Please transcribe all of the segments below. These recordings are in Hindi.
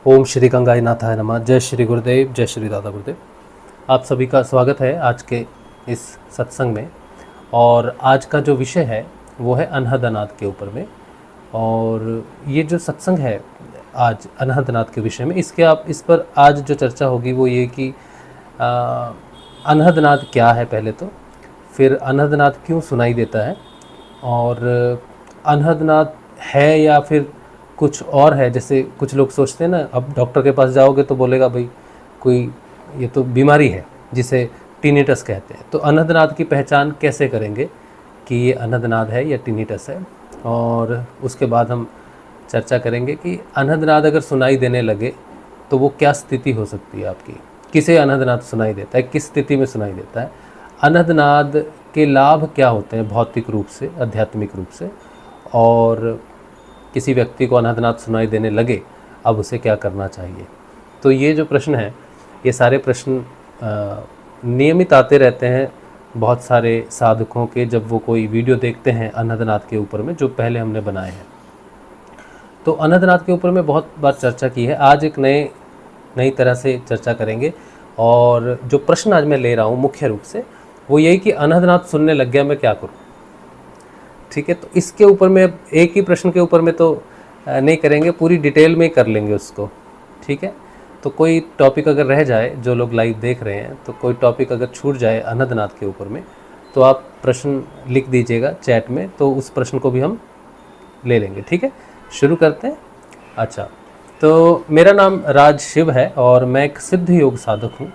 ओम श्री गंगाई नाथाय नमः। जय श्री गुरुदेव, जय श्री दादा गुरुदेव। आप सभी का स्वागत है आज के इस सत्संग में। और आज का जो विषय है वो है अनहद अनाद के ऊपर में। और ये जो सत्संग है आज अनहद अनाद के विषय में, इस पर आज जो चर्चा होगी वो ये कि अनहद अनाद क्या है पहले तो, फिर अनहद अनाद क्यों सुनाई देता है, और अनहद अनाद है या फिर कुछ और है। जैसे कुछ लोग सोचते हैं ना, अब डॉक्टर के पास जाओगे तो बोलेगा भाई कोई ये तो बीमारी है जिसे टिनिटस कहते हैं। तो अनहद अनाद की पहचान कैसे करेंगे कि ये अनहद अनाद है या टिनिटस है, और उसके बाद हम चर्चा करेंगे कि अनहद अनाद अगर सुनाई देने लगे तो वो क्या स्थिति हो सकती है आपकी, किसे अनहद अनाद सुनाई देता है, किस स्थिति में सुनाई देता है, अनहद अनाद के लाभ क्या होते हैं भौतिक रूप से, आध्यात्मिक रूप से, और किसी व्यक्ति को अनहद अनाद सुनाई देने लगे अब उसे क्या करना चाहिए। तो ये जो प्रश्न है, ये सारे प्रश्न नियमित आते रहते हैं बहुत सारे साधकों के, जब वो कोई वीडियो देखते हैं अनहद अनाद के ऊपर में जो पहले हमने बनाए हैं। तो अनहद अनाद के ऊपर में बहुत बार चर्चा की है। आज एक नई तरह से चर्चा करेंगे। और जो प्रश्न आज मैं ले रहा हूँ मुख्य रूप से वो यही कि अनहद अनाद सुनने लग गया, मैं क्या करूँ। ठीक है, तो इसके ऊपर में एक ही प्रश्न के ऊपर में तो नहीं करेंगे, पूरी डिटेल में कर लेंगे उसको। ठीक है, तो कोई टॉपिक अगर रह जाए, जो लोग लाइव देख रहे हैं, तो कोई टॉपिक अगर छूट जाए अनहद अनाद के ऊपर में तो आप प्रश्न लिख दीजिएगा चैट में, तो उस प्रश्न को भी हम ले लेंगे। ठीक है, शुरू करते हैं। अच्छा, तो मेरा नाम राज शिव है और मैं एक सिद्ध योग साधक हूँ।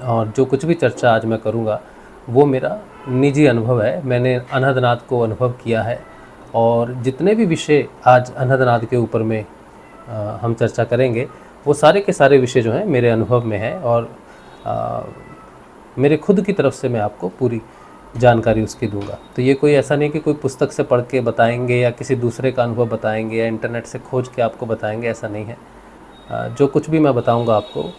और जो कुछ भी चर्चा आज मैं करूँगा वो मेरा निजी अनुभव है। मैंने अनहद अनाद को अनुभव किया है, और जितने भी विषय आज अनहद अनाद के ऊपर में हम चर्चा करेंगे वो सारे के सारे विषय जो हैं मेरे अनुभव में है, और मेरे खुद की तरफ से मैं आपको पूरी जानकारी उसकी दूंगा। तो ये कोई ऐसा नहीं कि कोई पुस्तक से पढ़ के बताएंगे या किसी दूसरे का अनुभव बताएंगे या इंटरनेट से खोज के आपको बताएंगे, ऐसा नहीं है। जो कुछ भी मैं बताऊंगा आपको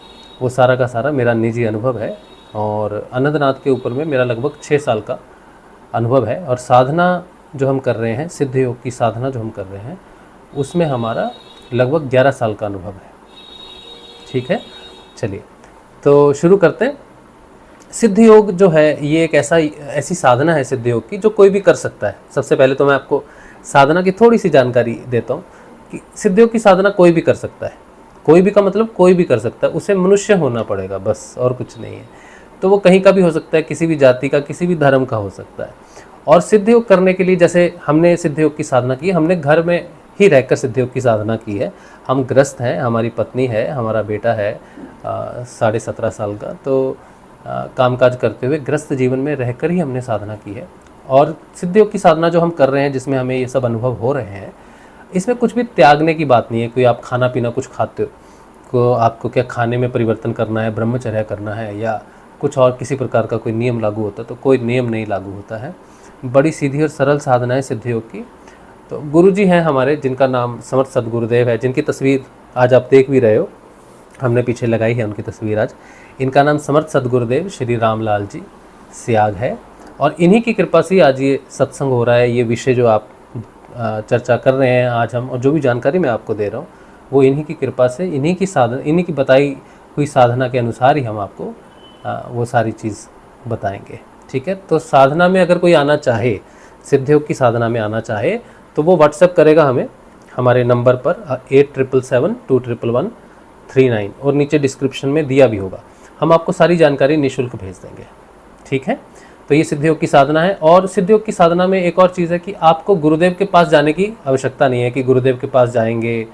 वो सारा का सारा मेरा निजी अनुभव है। और अनहद अनाद के ऊपर में मेरा लगभग 6 साल का अनुभव है। और साधना जो हम कर रहे हैं, सिद्ध योग की साधना जो हम कर रहे हैं, उसमें हमारा लगभग 11 साल का अनुभव है। ठीक है, चलिए तो शुरू करते हैं। सिद्ध योग जो है ये एक ऐसी साधना है सिद्ध योग की जो कोई भी कर सकता है। सबसे पहले तो मैं आपको साधना की थोड़ी सी जानकारी देता हूँ कि सिद्ध योग की साधना कोई भी कर सकता है। कोई भी का मतलब कोई भी कर सकता है, उसे मनुष्य होना पड़ेगा बस, और कुछ नहीं है। तो वो कहीं का भी हो सकता है, किसी भी जाति का, किसी भी धर्म का हो सकता है। और सिद्ध योग करने के लिए, जैसे हमने सिद्ध योग की साधना की, हमने घर में ही रहकर सिद्ध योग की साधना की है। हम गृहस्थ हैं, हमारी पत्नी है, हमारा बेटा है 17.5 साल का। तो कामकाज करते हुए गृहस्थ जीवन में रहकर ही हमने साधना की है। और सिद्ध योग की साधना जो हम कर रहे हैं, जिसमें हमें ये सब अनुभव हो रहे हैं, इसमें कुछ भी त्यागने की बात नहीं है। कोई आप खाना पीना कुछ खाते हो को आपको क्या खाने में परिवर्तन करना है, ब्रह्मचर्य करना है, या कुछ और किसी प्रकार का कोई नियम लागू होता है, तो कोई नियम नहीं लागू होता है। बड़ी सीधी और सरल साधना है सिद्ध योग की। तो गुरुजी हैं हमारे, जिनका नाम समर्थ सदगुरुदेव है, जिनकी तस्वीर आज आप देख भी रहे हो, हमने पीछे लगाई है उनकी तस्वीर आज। इनका नाम समर्थ सदगुरुदेव श्री रामलाल जी सियाग है। और इन्हीं की कृपा से आज ये सत्संग हो रहा है। ये विषय जो आप चर्चा कर रहे हैं आज हम, और जो भी जानकारी मैं आपको दे रहा हूँ वो इन्हीं की कृपा से, इन्हीं की बताई हुई साधना के अनुसार ही हम आपको वो सारी चीज़ बताएंगे। ठीक है, तो साधना में अगर कोई आना चाहे, सिद्ध योग की साधना में आना चाहे, तो वो व्हाट्सएप करेगा हमें हमारे नंबर पर 8777211139, और नीचे डिस्क्रिप्शन में दिया भी होगा। हम आपको सारी जानकारी निःशुल्क भेज देंगे। ठीक है, तो ये सिद्ध योग की साधना है। और सिद्ध योग की साधना में एक और चीज़ है कि आपको गुरुदेव के पास जाने की आवश्यकता नहीं है कि गुरुदेव के पास जाएंगे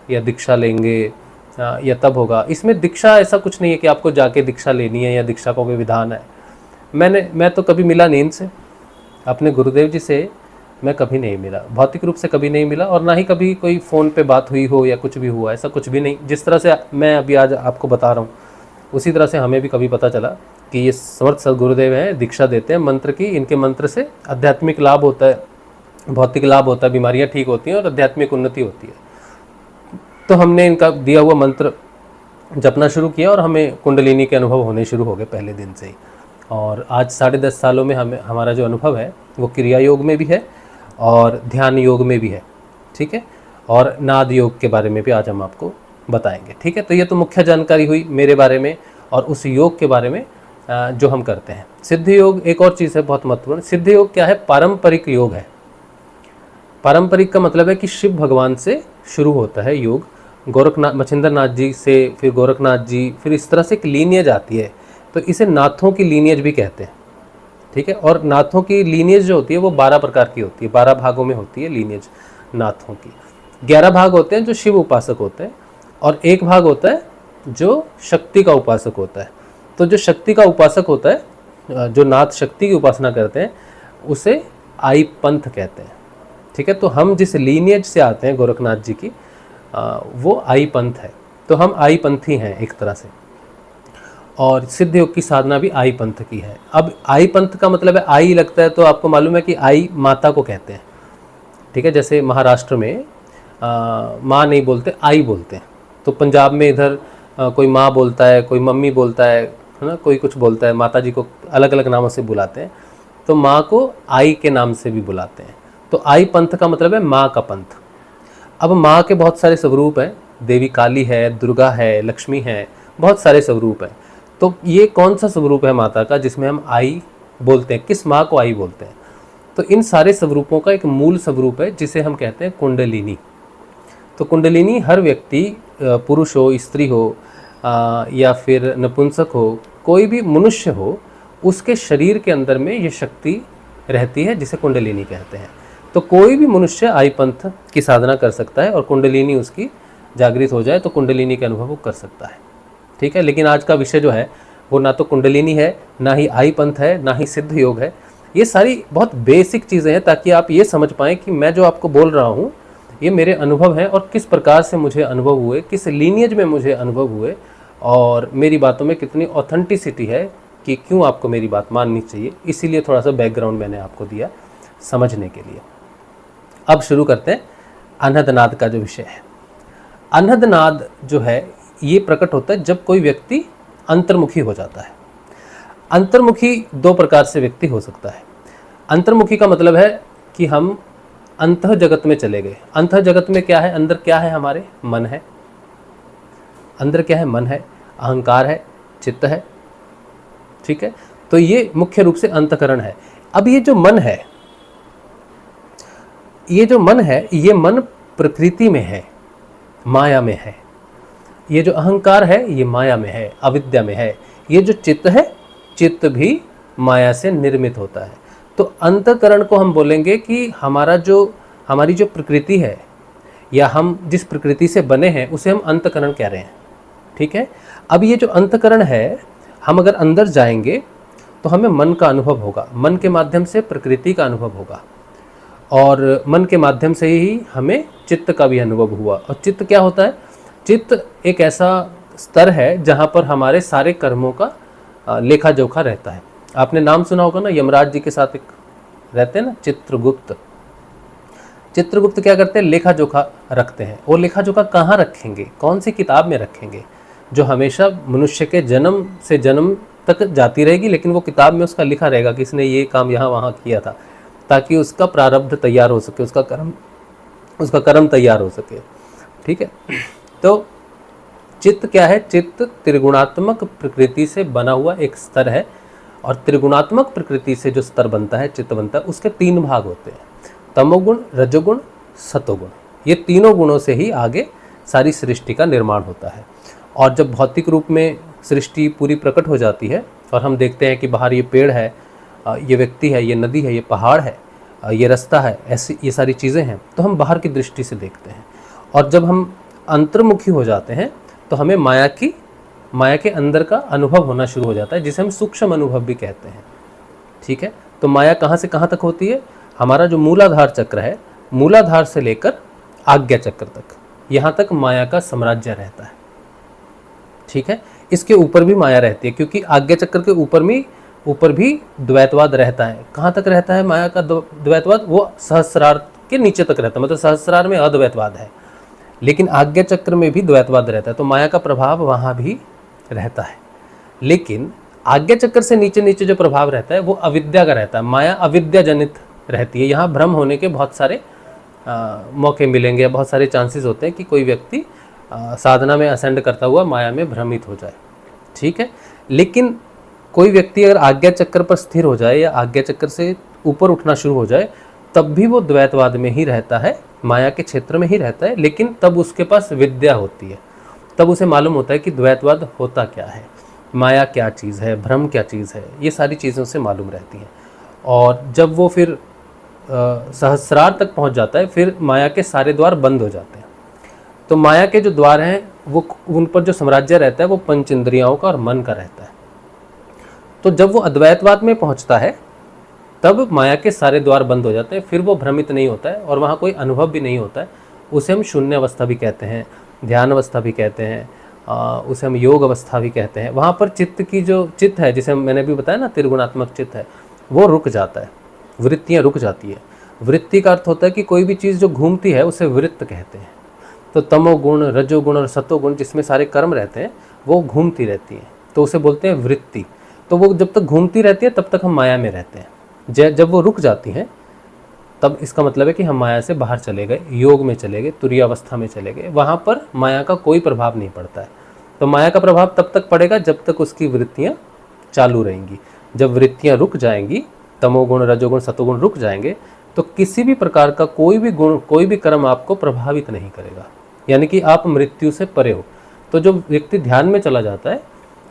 या दीक्षा लेंगे या तब होगा। इसमें दीक्षा ऐसा कुछ नहीं है कि आपको जाके दीक्षा लेनी है या दीक्षा का कोई विधान है। मैं तो कभी मिला नहीं इनसे, अपने गुरुदेव जी से मैं कभी नहीं मिला, भौतिक रूप से कभी नहीं मिला, और ना ही कभी कोई फ़ोन पे बात हुई हो या कुछ भी हुआ, ऐसा कुछ भी नहीं। जिस तरह से मैं अभी आज आपको बता रहा हूँ उसी तरह से हमें भी कभी पता चला कि ये समर्थ सदगुरुदेव हैं, दीक्षा देते हैं मंत्र की। इनके मंत्र से आध्यात्मिक लाभ होता है, भौतिक लाभ होता है, बीमारियाँ ठीक होती हैं और आध्यात्मिक उन्नति होती है। तो हमने इनका दिया हुआ मंत्र जपना शुरू किया और हमें कुंडलिनी के अनुभव होने शुरू हो गए पहले दिन से ही। और आज 10.5 सालों में हमारा जो अनुभव है वो क्रिया योग में भी है और ध्यान योग में भी है। ठीक है, और नाद योग के बारे में भी आज हम आपको बताएंगे। ठीक है, तो ये तो मुख्य जानकारी हुई मेरे बारे में और उस योग के बारे में जो हम करते हैं। सिद्ध योग एक और चीज़ है बहुत महत्वपूर्ण। सिद्ध योग क्या है? पारंपरिक योग है। पारंपरिक का मतलब है कि शिव भगवान से शुरू होता है योग, गोरखनाथ मच्छिंद्र नाथ जी से, फिर गोरखनाथ जी, फिर इस तरह से एक लीनियज आती है, तो इसे नाथों की लीनियज भी कहते हैं। ठीक है, और नाथों की लीनियज जो होती है वो 12 प्रकार की होती है, 12 भागों में होती है लीनियज नाथों की। 11 भाग होते हैं जो शिव उपासक होते हैं, और एक भाग होता है जो शक्ति का उपासक होता है। तो जो शक्ति का उपासक होता है, जो नाथ शक्ति की उपासना करते हैं, उसे आई पंथ कहते हैं। ठीक है, तो हम जिस लीनियज से आते हैं गोरखनाथ जी की, वो आई पंथ है। तो हम आई पंथी हैं एक तरह से, और सिद्ध योग की साधना भी आई पंथ की है। अब आई पंथ का मतलब है, आई लगता है तो आपको मालूम है कि आई माता को कहते हैं। ठीक है, जैसे महाराष्ट्र में माँ नहीं बोलते, आई बोलते हैं। तो पंजाब में इधर कोई माँ बोलता है, कोई मम्मी बोलता है ना, कोई कुछ बोलता है, माता जी को अलग अलग नामों से बुलाते हैं। तो माँ को आई के नाम से भी बुलाते हैं। तो आई पंथ का मतलब है माँ का पंथ। अब माँ के बहुत सारे स्वरूप हैं, देवी काली है, दुर्गा है, लक्ष्मी है, बहुत सारे स्वरूप हैं। तो ये कौन सा स्वरूप है माता का जिसमें हम आई बोलते हैं? किस माँ को आई बोलते हैं? तो इन सारे स्वरूपों का एक मूल स्वरूप है जिसे हम कहते हैं कुंडलिनी। तो कुंडलिनी हर व्यक्ति, पुरुष हो, स्त्री हो, या फिर नपुंसक हो, कोई भी मनुष्य हो, उसके शरीर के अंदर में ये शक्ति रहती है जिसे कुंडलिनी कहते हैं। तो कोई भी मनुष्य आई पंथ की साधना कर सकता है और कुंडलिनी उसकी जागृत हो जाए तो कुंडलिनी के अनुभव वो कर सकता है। ठीक है, लेकिन आज का विषय जो है वो ना तो कुंडलिनी है, ना ही आई पंथ है, ना ही सिद्ध योग है। ये सारी बहुत बेसिक चीज़ें हैं ताकि आप ये समझ पाएँ कि मैं जो आपको बोल रहा हूँ ये मेरे अनुभव हैं और किस प्रकार से मुझे अनुभव हुए, किस लीनियज में मुझे अनुभव हुए, और मेरी बातों में कितनी ऑथेंटिसिटी है कि क्यों आपको मेरी बात माननी चाहिए। इसीलिए थोड़ा सा बैकग्राउंड मैंने आपको दिया समझने के लिए। अब शुरू करते हैं अनहदनाद का जो विषय है। अनहदनाद जो है ये प्रकट होता है जब कोई व्यक्ति अंतर्मुखी हो जाता है। अंतर्मुखी दो प्रकार से व्यक्ति हो सकता है। अंतर्मुखी का मतलब है कि हम अंतः जगत में चले गए। अंतः जगत में क्या है? अंदर क्या है? हमारे मन है। अंदर क्या है? मन है, अहंकार है, चित्त है। ठीक है, तो ये मुख्य रूप से अंतःकरण है। अब ये जो मन है, ये मन प्रकृति में है, माया में है। ये जो अहंकार है ये माया में है, अविद्या में है। ये जो चित्त है, चित्त भी माया से निर्मित होता है। तो अंतःकरण को हम बोलेंगे कि हमारी जो प्रकृति है, या हम जिस प्रकृति से बने हैं उसे हम अंतःकरण कह रहे हैं। ठीक है, अब ये जो अंतःकरण है, हम अगर अंदर जाएंगे तो हमें मन का अनुभव होगा, मन के माध्यम से प्रकृति का अनुभव होगा, और मन के माध्यम से ही हमें चित्त का भी अनुभव हुआ। और चित्त क्या होता है? चित्त एक ऐसा स्तर है जहाँ पर हमारे सारे कर्मों का लेखा जोखा रहता है। आपने नाम सुना होगा ना, यमराज जी के साथ एक रहते हैं ना, चित्रगुप्त। चित्रगुप्त क्या करते हैं? लेखा जोखा रखते हैं। वो लेखा जोखा कहाँ रखेंगे? कौन सी किताब में रखेंगे? जो हमेशा मनुष्य के जन्म से जन्म तक जाती रहेगी, लेकिन वो किताब में उसका लिखा रहेगा कि इसने ये काम यहाँ वहाँ किया था, ताकि उसका प्रारब्ध तैयार हो सके, उसका कर्म तैयार हो सके। ठीक है, तो चित्त क्या है? चित्त त्रिगुणात्मक प्रकृति से बना हुआ एक स्तर है, और त्रिगुणात्मक प्रकृति से जो स्तर बनता है, चित्त बनता है, उसके 3 भाग होते हैं, तमोगुण, रजोगुण, सतोगुण। ये तीनों गुणों से ही आगे सारी सृष्टि का निर्माण होता है। और जब भौतिक रूप में सृष्टि पूरी प्रकट हो जाती है और हम देखते हैं कि बाहर ये पेड़ है, ये व्यक्ति है, ये नदी है, ये पहाड़ है, ये रास्ता है, ऐसी ये सारी चीज़ें हैं, तो हम बाहर की दृष्टि से देखते हैं। और जब हम अंतर्मुखी हो जाते हैं तो हमें माया के अंदर का अनुभव होना शुरू हो जाता है, जिसे हम सूक्ष्म अनुभव भी कहते हैं। ठीक है, तो माया कहाँ से कहाँ तक होती है? हमारा जो मूलाधार चक्र है, मूलाधार से लेकर आज्ञा चक्र तक, यहाँ तक माया का साम्राज्य रहता है। ठीक है, इसके ऊपर भी माया रहती है, क्योंकि आज्ञा चक्र के ऊपर भी द्वैतवाद रहता है। कहाँ तक रहता है माया का द्वैतवाद? वो सहस्रार के नीचे तक रहता है, मतलब सहस्रार में अद्वैतवाद है, लेकिन आज्ञा चक्र में भी द्वैतवाद रहता है। तो माया का प्रभाव वहाँ भी रहता है, लेकिन आज्ञा चक्र से नीचे नीचे जो प्रभाव रहता है वो अविद्या का रहता है। माया अविद्या जनित रहती है। यहाँ भ्रम होने के बहुत सारे मौके मिलेंगे, बहुत सारे चांसेस होते हैं कि कोई व्यक्ति साधना में असेंड करता हुआ माया में भ्रमित हो जाए, ठीक है। लेकिन कोई व्यक्ति अगर आज्ञा चक्र पर स्थिर हो जाए या आज्ञा चक्र से ऊपर उठना शुरू हो जाए, तब भी वो द्वैतवाद में ही रहता है, माया के क्षेत्र में ही रहता है, लेकिन तब उसके पास विद्या होती है, तब उसे मालूम होता है कि द्वैतवाद होता क्या है, माया क्या चीज़ है, भ्रम क्या चीज़ है, ये सारी चीज़ें उसे मालूम रहती हैं। और जब वो फिर सहस्रार तक पहुंच जाता है, फिर माया के सारे द्वार बंद हो जाते हैं। तो माया के जो द्वार हैं वो, उन पर जो साम्राज्य रहता है वो पंच इंद्रियों का और मन का रहता है। तो जब वो अद्वैतवाद में पहुंचता है तब माया के सारे द्वार बंद हो जाते हैं, फिर वो भ्रमित नहीं होता है और वहाँ कोई अनुभव भी नहीं होता है। उसे हम शून्य अवस्था भी कहते हैं, ध्यान अवस्था भी कहते हैं, उसे हम योग अवस्था भी कहते हैं। वहाँ पर चित्त की जो चित्त है, जिसे मैंने भी बताया ना त्रिगुणात्मक चित्त है, वो रुक जाता है, वृत्तियाँ रुक जाती है। वृत्ति का अर्थ होता है कि कोई भी चीज़ जो घूमती है उसे वृत्त कहते हैं। तो तमोगुण, रजोगुण और सतोगुण जिसमें सारे कर्म रहते हैं वो घूमती रहती हैं, तो उसे बोलते हैं वृत्ति। तो वो जब तक घूमती रहती है तब तक हम माया में रहते हैं। जब वो रुक जाती हैं तब इसका मतलब है कि हम माया से बाहर चले गए, योग में चले गए, तुरीय अवस्था में चले गए। वहाँ पर माया का कोई प्रभाव नहीं पड़ता है। तो माया का प्रभाव तब तक पड़ेगा जब तक उसकी वृत्तियाँ चालू रहेंगी। जब वृत्तियाँ रुक जाएंगी, तमोगुण, रजोगुण, सतोगुण रुक जाएंगे, तो किसी भी प्रकार का कोई भी गुण, कोई भी कर्म आपको प्रभावित नहीं करेगा, यानी कि आप मृत्यु से परे हो। तो जो व्यक्ति ध्यान में चला जाता है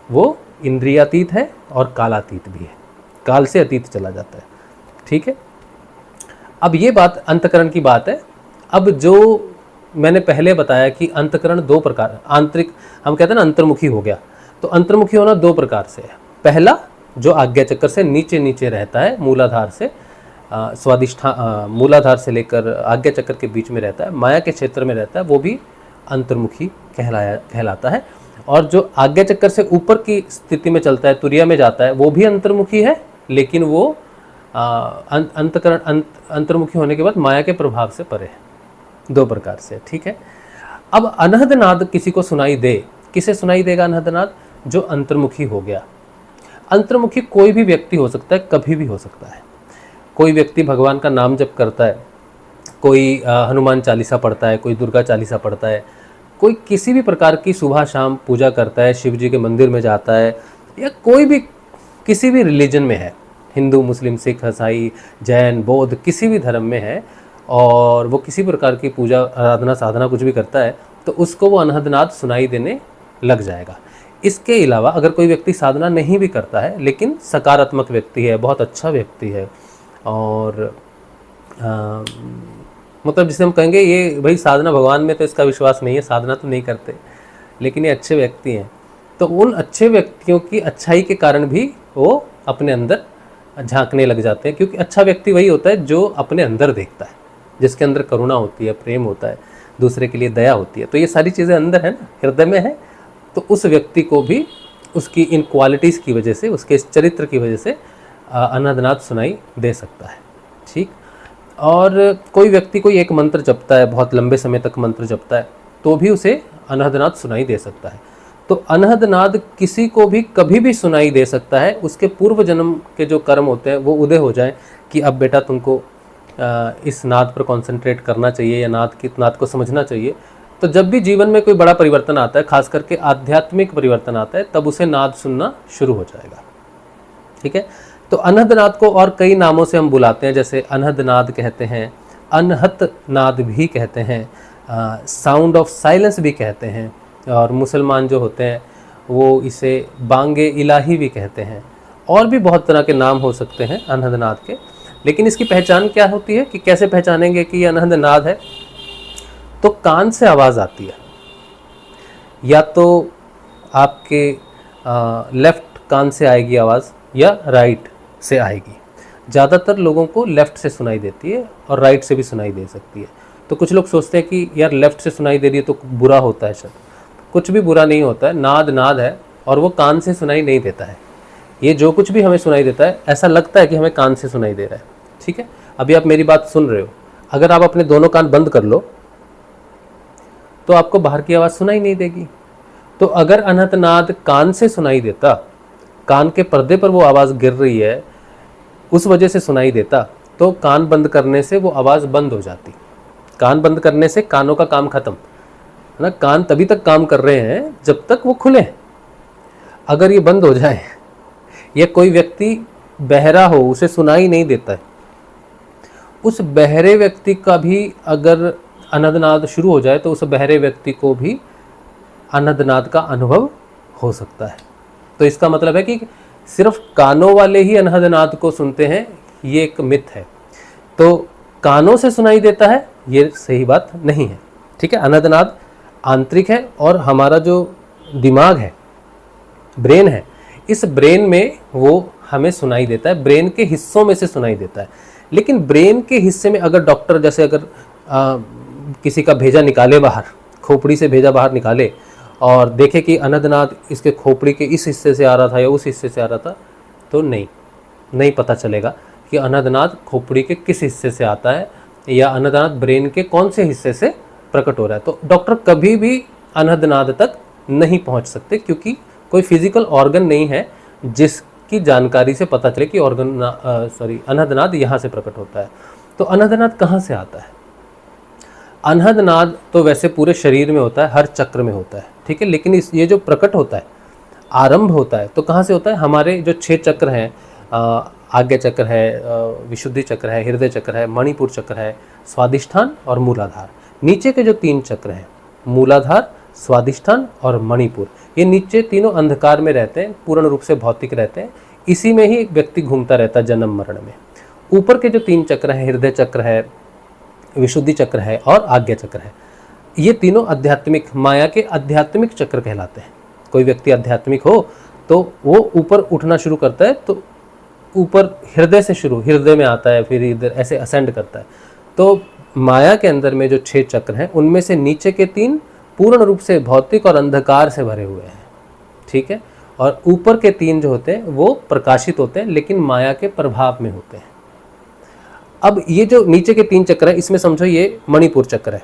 वो इंद्रियातीत है और कालातीत भी है, काल से अतीत चला जाता है, ठीक है। अब ये बात अंतकरण की बात है। अब जो मैंने पहले बताया कि अंतकरण दो प्रकार, आंतरिक हम कहते हैं ना अंतर्मुखी हो गया, तो अंतर्मुखी होना दो प्रकार से है। पहला जो आज्ञा चक्र से नीचे नीचे रहता है, मूलाधार से मूलाधार से लेकर आज्ञा चक्र के बीच में रहता है, माया के क्षेत्र में रहता है, वो भी अंतर्मुखी कहलाता है। और जो आज्ञा चक्कर से ऊपर की स्थिति में चलता है, तुरीय में जाता है, वो भी अंतर्मुखी है, लेकिन वो अंतर्मुखी होने के बाद माया के प्रभाव से परे है। दो प्रकार से, ठीक है। अब अनहद नाद किसी को सुनाई दे, किसे सुनाई देगा अनहद नाद? जो अंतर्मुखी हो गया। अंतर्मुखी कोई भी व्यक्ति हो सकता है, कभी भी हो सकता है। कोई व्यक्ति भगवान का नाम जप करता है, कोई हनुमान चालीसा पढ़ता है, कोई दुर्गा चालीसा पढ़ता है, कोई किसी भी प्रकार की सुबह शाम पूजा करता है, शिव जी के मंदिर में जाता है, या कोई भी किसी भी रिलीजन में है, हिंदू, मुस्लिम, सिख, ईसाई, जैन, बौद्ध, किसी भी धर्म में है, और वो किसी प्रकार की पूजा, आराधना, साधना कुछ भी करता है, तो उसको वो अनहद नाद सुनाई देने लग जाएगा। इसके अलावा अगर कोई व्यक्ति साधना नहीं भी करता है, लेकिन सकारात्मक व्यक्ति है, बहुत अच्छा व्यक्ति है, और मतलब जिसे हम कहेंगे ये भाई साधना, भगवान में तो इसका विश्वास नहीं है, साधना तो नहीं करते, लेकिन ये अच्छे व्यक्ति हैं, तो उन अच्छे व्यक्तियों की अच्छाई के कारण भी वो अपने अंदर झांकने लग जाते हैं। क्योंकि अच्छा व्यक्ति वही होता है जो अपने अंदर देखता है, जिसके अंदर करुणा होती है, प्रेम होता है, दूसरे के लिए दया होती है। तो ये सारी चीज़ें अंदर है ना, हृदय में है, तो उस व्यक्ति को भी उसकी इन क्वालिटीज़ की वजह से, उसके इस चरित्र की वजह से अनहद नाद सुनाई दे सकता है, ठीक। और कोई व्यक्ति कोई एक मंत्र जपता है, बहुत लंबे समय तक मंत्र जपता है, तो भी उसे अनहद नाद सुनाई दे सकता है। तो अनहद नाद किसी को भी कभी भी सुनाई दे सकता है। उसके पूर्व जन्म के जो कर्म होते हैं वो उदय हो जाए कि अब बेटा तुमको इस नाद पर कंसंट्रेट करना चाहिए, या नाद को समझना चाहिए। तो जब भी जीवन में कोई बड़ा परिवर्तन आता है, खास करके आध्यात्मिक परिवर्तन आता है, तब उसे नाद सुनना शुरू हो जाएगा, ठीक है। तो अनहद नाद को और कई नामों से हम बुलाते हैं, जैसे अनहद नाद कहते हैं, अनहत नाद भी कहते हैं, साउंड ऑफ साइलेंस भी कहते हैं, और मुसलमान जो होते हैं वो इसे बांगे इलाही भी कहते हैं। और भी बहुत तरह के नाम हो सकते हैं अनहद नाद के। लेकिन इसकी पहचान क्या होती है, कि कैसे पहचानेंगे कि ये अनहद नाद है? तो कान से आवाज़ आती है, या तो आपके लेफ्ट कान से आएगी आवाज़, या राइट से आएगी। ज़्यादातर लोगों को लेफ़्ट से सुनाई देती है, और राइट से भी सुनाई दे सकती है। तो कुछ लोग सोचते हैं कि यार लेफ़्ट से सुनाई दे रही है तो बुरा होता है। शायद कुछ भी बुरा नहीं होता है, नाद नाद है, और वो कान से सुनाई नहीं देता है। ये जो कुछ भी हमें सुनाई देता है, ऐसा लगता है कि हमें कान से सुनाई दे रहा है, ठीक है। अभी आप मेरी बात सुन रहे हो, अगर आप अपने दोनों कान बंद कर लो तो आपको बाहर की आवाज़ सुनाई नहीं देगी। तो अगर अनहद नाद कान से सुनाई देता, कान के पर्दे पर वो आवाज़ गिर रही है, उस वजह से सुनाई देता, तो कान बंद करने से वो आवाज़ बंद हो जाती। कान बंद करने से कानों का काम ख़त्म। ना, कान तभी तक काम कर रहे हैं जब तक वो खुले। अगर ये बंद हो जाए, या कोई व्यक्ति बहरा हो, उसे सुनाई नहीं देता है, उस बहरे व्यक्ति का भी अगर अनहदनाद शुरू हो जाए तो उस बहरे व्यक्ति को भी अनहदनाद का अनुभव हो सकता है। तो इसका मतलब है कि सिर्फ कानों वाले ही अनहदनाद को सुनते हैं, ये एक मिथ है। तो कानों से सुनाई देता है, ये सही बात नहीं है। ठीक है, अनहदनाद आंतरिक है और हमारा जो दिमाग है, ब्रेन है, इस ब्रेन में वो हमें सुनाई देता है, ब्रेन के हिस्सों में से सुनाई देता है। लेकिन ब्रेन के हिस्से में अगर डॉक्टर जैसे अगर किसी का भेजा निकाले बाहर, खोपड़ी से भेजा बाहर निकाले और देखे कि अनहदनाद इसके खोपड़ी के इस हिस्से से आ रहा था या उस हिस्से से आ रहा था, तो नहीं पता चलेगा कि अनहदनाद खोपड़ी के किस हिस्से से आता है या अनहदनाद ब्रेन के कौन से हिस्से से प्रकट हो रहा है। तो डॉक्टर कभी भी अनहदनाद तक नहीं पहुंच सकते, क्योंकि कोई फिजिकल ऑर्गन नहीं है जिसकी जानकारी से पता चले कि अनहदनाद यहाँ से प्रकट होता है। तो अनहदनाद कहाँ से आता है? अनहदनाद तो वैसे पूरे शरीर में होता है, हर चक्र में होता है, ठीक है। लेकिन ये जो प्रकट होता है, आरंभ होता है, तो कहाँ से होता है? हमारे जो 6 चक्र हैं, आज्ञा चक्र है, विशुद्धि चक्र है, हृदय चक्र है, मणिपुर चक्र है, स्वादिष्ठान और मूलाधार। नीचे के जो 3 चक्र हैं, मूलाधार, स्वादिष्ठान और मणिपुर, ये नीचे तीनों अंधकार में रहते हैं, पूर्ण रूप से भौतिक रहते हैं। इसी में ही व्यक्ति घूमता रहता है जन्म मरण में। ऊपर के जो 3 चक्र हैं, हृदय चक्र है, विशुद्धि चक्र है और आज्ञा चक्र है, ये तीनों आध्यात्मिक, माया के आध्यात्मिक चक्र कहलाते हैं। कोई व्यक्ति आध्यात्मिक हो तो वो ऊपर उठना शुरू करता है, तो ऊपर हृदय से शुरू, हृदय में आता है, फिर इधर ऐसे असेंड करता है। तो माया के अंदर में जो 6 चक्र हैं, उनमें से नीचे के 3 पूर्ण रूप से भौतिक और अंधकार से भरे हुए हैं, ठीक है। और ऊपर के 3 जो होते हैं वो प्रकाशित होते हैं, लेकिन माया के प्रभाव में होते हैं। अब ये जो नीचे के 3 चक्र है, इसमें समझो ये मणिपुर चक्र है,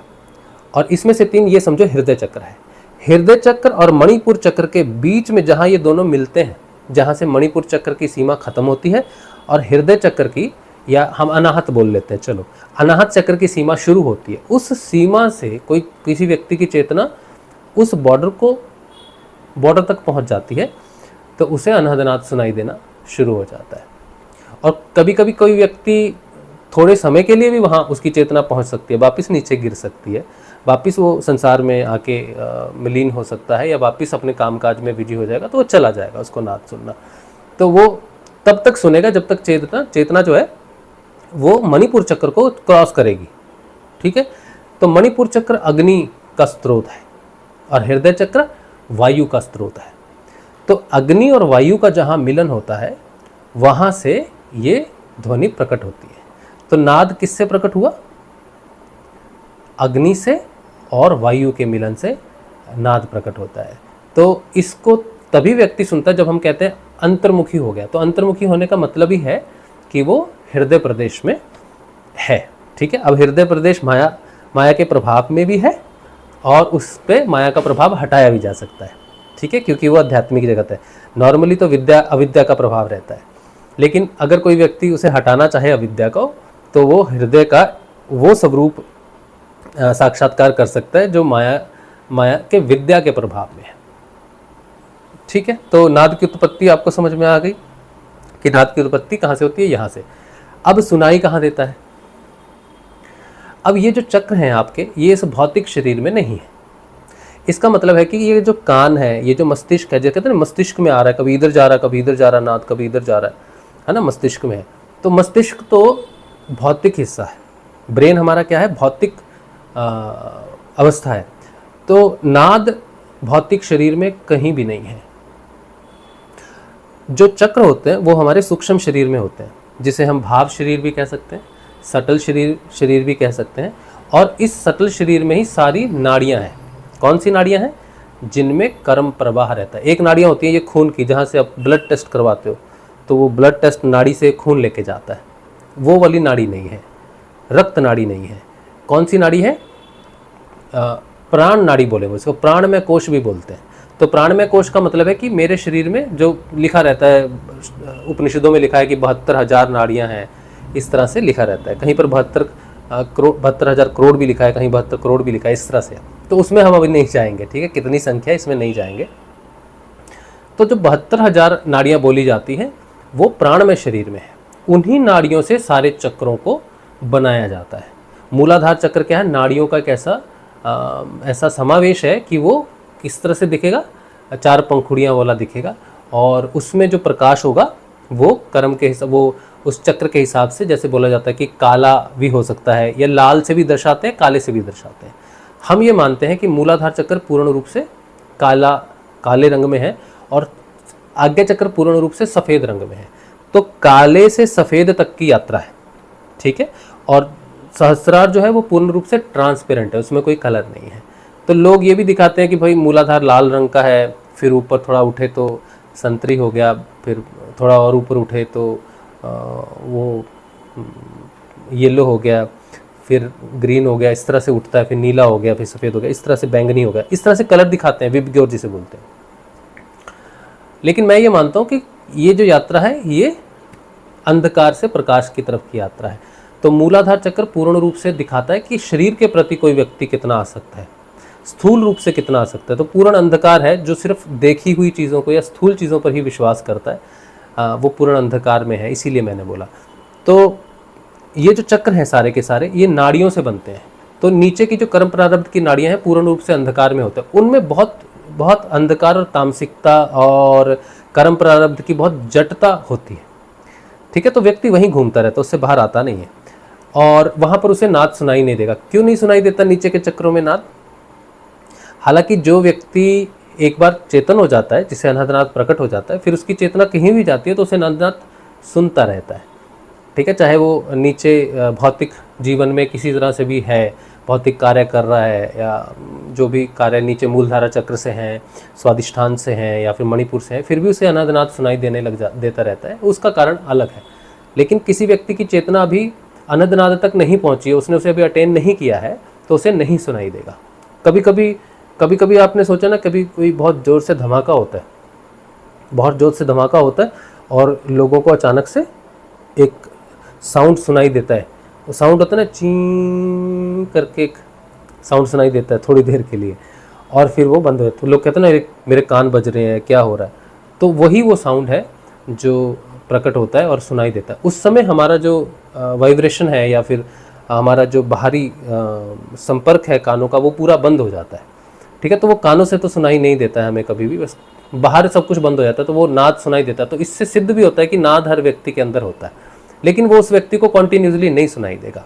और इसमें से 3 ये समझो हृदय चक्र है। हृदय चक्र और मणिपुर चक्र के बीच में जहाँ ये दोनों मिलते हैं, जहाँ से मणिपुर चक्र की सीमा खत्म होती है और हृदय चक्र की, या हम अनाहत बोल लेते हैं, चलो, अनाहत चक्र की सीमा शुरू होती है, उस सीमा से कोई किसी व्यक्ति की चेतना उस बॉर्डर तक पहुँच जाती है, तो उसे अनहदनाद सुनाई देना शुरू हो जाता है। और कभी कभी कोई व्यक्ति थोड़े समय के लिए भी वहाँ उसकी चेतना पहुँच सकती है, वापस नीचे गिर सकती है, वापस वो संसार में आके विलीन हो सकता है, या वापस अपने कामकाज में बिजी हो जाएगा, तो वो चला जाएगा उसको नाद सुनना। तो वो तब तक सुनेगा जब तक चेतना जो है वो मणिपुर चक्र को क्रॉस करेगी, ठीक है। तो मणिपुर चक्र अग्नि का स्रोत है और हृदय चक्र वायु का स्रोत है। तो अग्नि और वायु का जहाँ मिलन होता है, वहाँ से ये ध्वनि प्रकट होती है। तो नाद किससे प्रकट हुआ? अग्नि से और वायु के मिलन से नाद प्रकट होता है। तो इसको तभी व्यक्ति सुनता है जब हम कहते हैं अंतर्मुखी हो गया। तो अंतर्मुखी होने का मतलब ही है कि वो हृदय प्रदेश में है, ठीक है। अब हृदय प्रदेश माया के प्रभाव में भी है और उस पर माया का प्रभाव हटाया भी जा सकता है, ठीक है, क्योंकि वो आध्यात्मिक जगत है। नॉर्मली तो विद्या अविद्या का प्रभाव रहता है, लेकिन अगर कोई व्यक्ति उसे हटाना चाहे अविद्या को, तो वो हृदय का वो स्वरूप साक्षात्कार कर सकता है जो माया के विद्या के प्रभाव में है, ठीक है। तो नाद की उत्पत्ति आपको समझ में आ गई कि नाद की उत्पत्ति कहाँ से होती है? यहाँ से। अब सुनाई कहाँ देता है? अब ये जो चक्र हैं आपके, ये इस भौतिक शरीर में नहीं है। इसका मतलब है कि ये जो कान है, ये जो मस्तिष्क है, जैसे कहते हैं मस्तिष्क में आ रहा है, कभी इधर जा रहा है, कभी इधर जा रहा है नाद, कभी इधर जा रहा है ना, मस्तिष्क में है। तो मस्तिष्क तो भौतिक हिस्सा है, ब्रेन हमारा क्या है? भौतिक अवस्था है। तो नाद भौतिक शरीर में कहीं भी नहीं है। जो चक्र होते हैं वो हमारे सूक्ष्म शरीर में होते हैं, जिसे हम भाव शरीर भी कह सकते हैं, सटल शरीर भी कह सकते हैं। और इस सटल शरीर में ही सारी नाड़ियां हैं। कौन सी नाड़ियां हैं? जिनमें कर्म प्रवाह रहता है। एक नाड़ियां होती हैं ये खून की, जहाँ से आप ब्लड टेस्ट करवाते हो, तो वो ब्लड टेस्ट नाड़ी से खून लेके जाता है, वो वाली नाड़ी नहीं है, रक्त नाड़ी नहीं है। कौन सी नाड़ी है? प्राण नाड़ी बोले वो, इसको प्राणमय कोश भी बोलते हैं। तो प्राणमय कोश का मतलब है कि मेरे शरीर में जो लिखा रहता है, उपनिषदों में लिखा है कि 72,000 नाड़ियां हैं, इस तरह से लिखा रहता है। कहीं पर 72,000 करोड़ भी लिखा है, कहीं 72 करोड़ भी लिखा है, इस तरह से। तो उसमें हम अभी नहीं जाएंगे, ठीक है, कितनी संख्या इसमें नहीं जाएंगे। तो जो 72,000 नाड़ियाँ बोली जाती हैं वो प्राणमय शरीर में है, उन्हीं नाड़ियों से सारे चक्रों को बनाया जाता है। मूलाधार चक्र क्या है, नाड़ियों का एक ऐसा समावेश है कि वो किस तरह से दिखेगा, 4 पंखुड़ियाँ वाला दिखेगा, और उसमें जो प्रकाश होगा वो कर्म के हिसाब, वो उस चक्र के हिसाब से, जैसे बोला जाता है कि काला भी हो सकता है, या लाल से भी दर्शाते हैं, काले से भी दर्शाते हैं। हम ये मानते हैं कि मूलाधार चक्र पूर्ण रूप से काले रंग में है और आज्ञा चक्र पूर्ण रूप से सफ़ेद रंग में है। तो काले से सफ़ेद तक की यात्रा है, ठीक है। और सहस्रार जो है वो पूर्ण रूप से ट्रांसपेरेंट है, उसमें कोई कलर नहीं है। तो लोग ये भी दिखाते हैं कि भाई मूलाधार लाल रंग का है, फिर ऊपर थोड़ा उठे तो संतरी हो गया, फिर थोड़ा और ऊपर उठे तो वो येलो हो गया, फिर ग्रीन हो गया, इस तरह से उठता है, फिर नीला हो गया, फिर सफ़ेद हो गया, इस तरह से बैंगनी हो गया, इस तरह से कलर दिखाते हैं, विबग्योर जिसे बोलते हैं। लेकिन मैं ये मानता हूँ कि ये जो यात्रा है ये अंधकार से प्रकाश की तरफ की यात्रा है। तो मूलाधार चक्र पूर्ण रूप से दिखाता है कि शरीर के प्रति कोई व्यक्ति कितना आसक्त है, स्थूल रूप से कितना आसक्त है। तो पूर्ण अंधकार है, जो सिर्फ देखी हुई चीज़ों को या स्थूल चीज़ों पर ही विश्वास करता है, वो पूर्ण अंधकार में है, इसीलिए मैंने बोला। तो ये जो चक्र हैं सारे के सारे ये नाड़ियों से बनते हैं। तो नीचे की जो कर्म प्रारब्ध की नाड़ियाँ हैं पूर्ण रूप से अंधकार में होते हैं, उनमें बहुत बहुत अंधकार और तामसिकता और कर्म प्रारब्ध की बहुत जटता होती है, ठीक है। तो व्यक्ति वहीं घूमता रहता है, उससे बाहर आता नहीं है, और वहाँ पर उसे नाद सुनाई नहीं देगा। क्यों नहीं सुनाई देता नीचे के चक्रों में नाद? हालांकि जो व्यक्ति एक बार चेतन हो जाता है, जिसे अनहदनाद प्रकट हो जाता है, फिर उसकी चेतना कहीं भी जाती है तो उसे अनहदनाद सुनता रहता है, ठीक है। चाहे वो नीचे भौतिक जीवन में किसी तरह से भी है, भौतिक कार्य कर रहा है, या जो भी कार्य नीचे मूलधारा चक्र से हैं, स्वादिष्ठान से हैं, या फिर मणिपुर से हैं, फिर भी उसे अनहदनाद सुनाई देता रहता है। उसका कारण अलग है। लेकिन किसी व्यक्ति की चेतना अभी अनहदनाद तक नहीं पहुंची है, उसने उसे अभी अटेन नहीं किया है, तो उसे नहीं सुनाई देगा। कभी कभी आपने सोचा ना, कभी कोई बहुत ज़ोर से धमाका होता है, बहुत ज़ोर से धमाका होता है और लोगों को अचानक से एक साउंड सुनाई देता है। वो साउंड होता है ना, चीं करके एक साउंड सुनाई देता है थोड़ी देर के लिए, और फिर वो बंद हो जाता है। तो लोग कहते हैं ना, मेरे कान बज रहे हैं, क्या हो रहा है? तो वही वो साउंड है जो प्रकट होता है और सुनाई देता है। उस समय हमारा जो वाइब्रेशन है या फिर हमारा जो बाहरी संपर्क है कानों का, वो पूरा बंद हो जाता है, ठीक है। तो वो कानों से तो सुनाई नहीं देता है हमें कभी भी, बस बाहर सब कुछ बंद हो जाता है, तो वो नाद सुनाई देता है। तो इससे सिद्ध भी होता है कि नाद हर व्यक्ति के अंदर होता है, लेकिन वो उस व्यक्ति को कॉन्टिन्यूसली नहीं सुनाई देगा,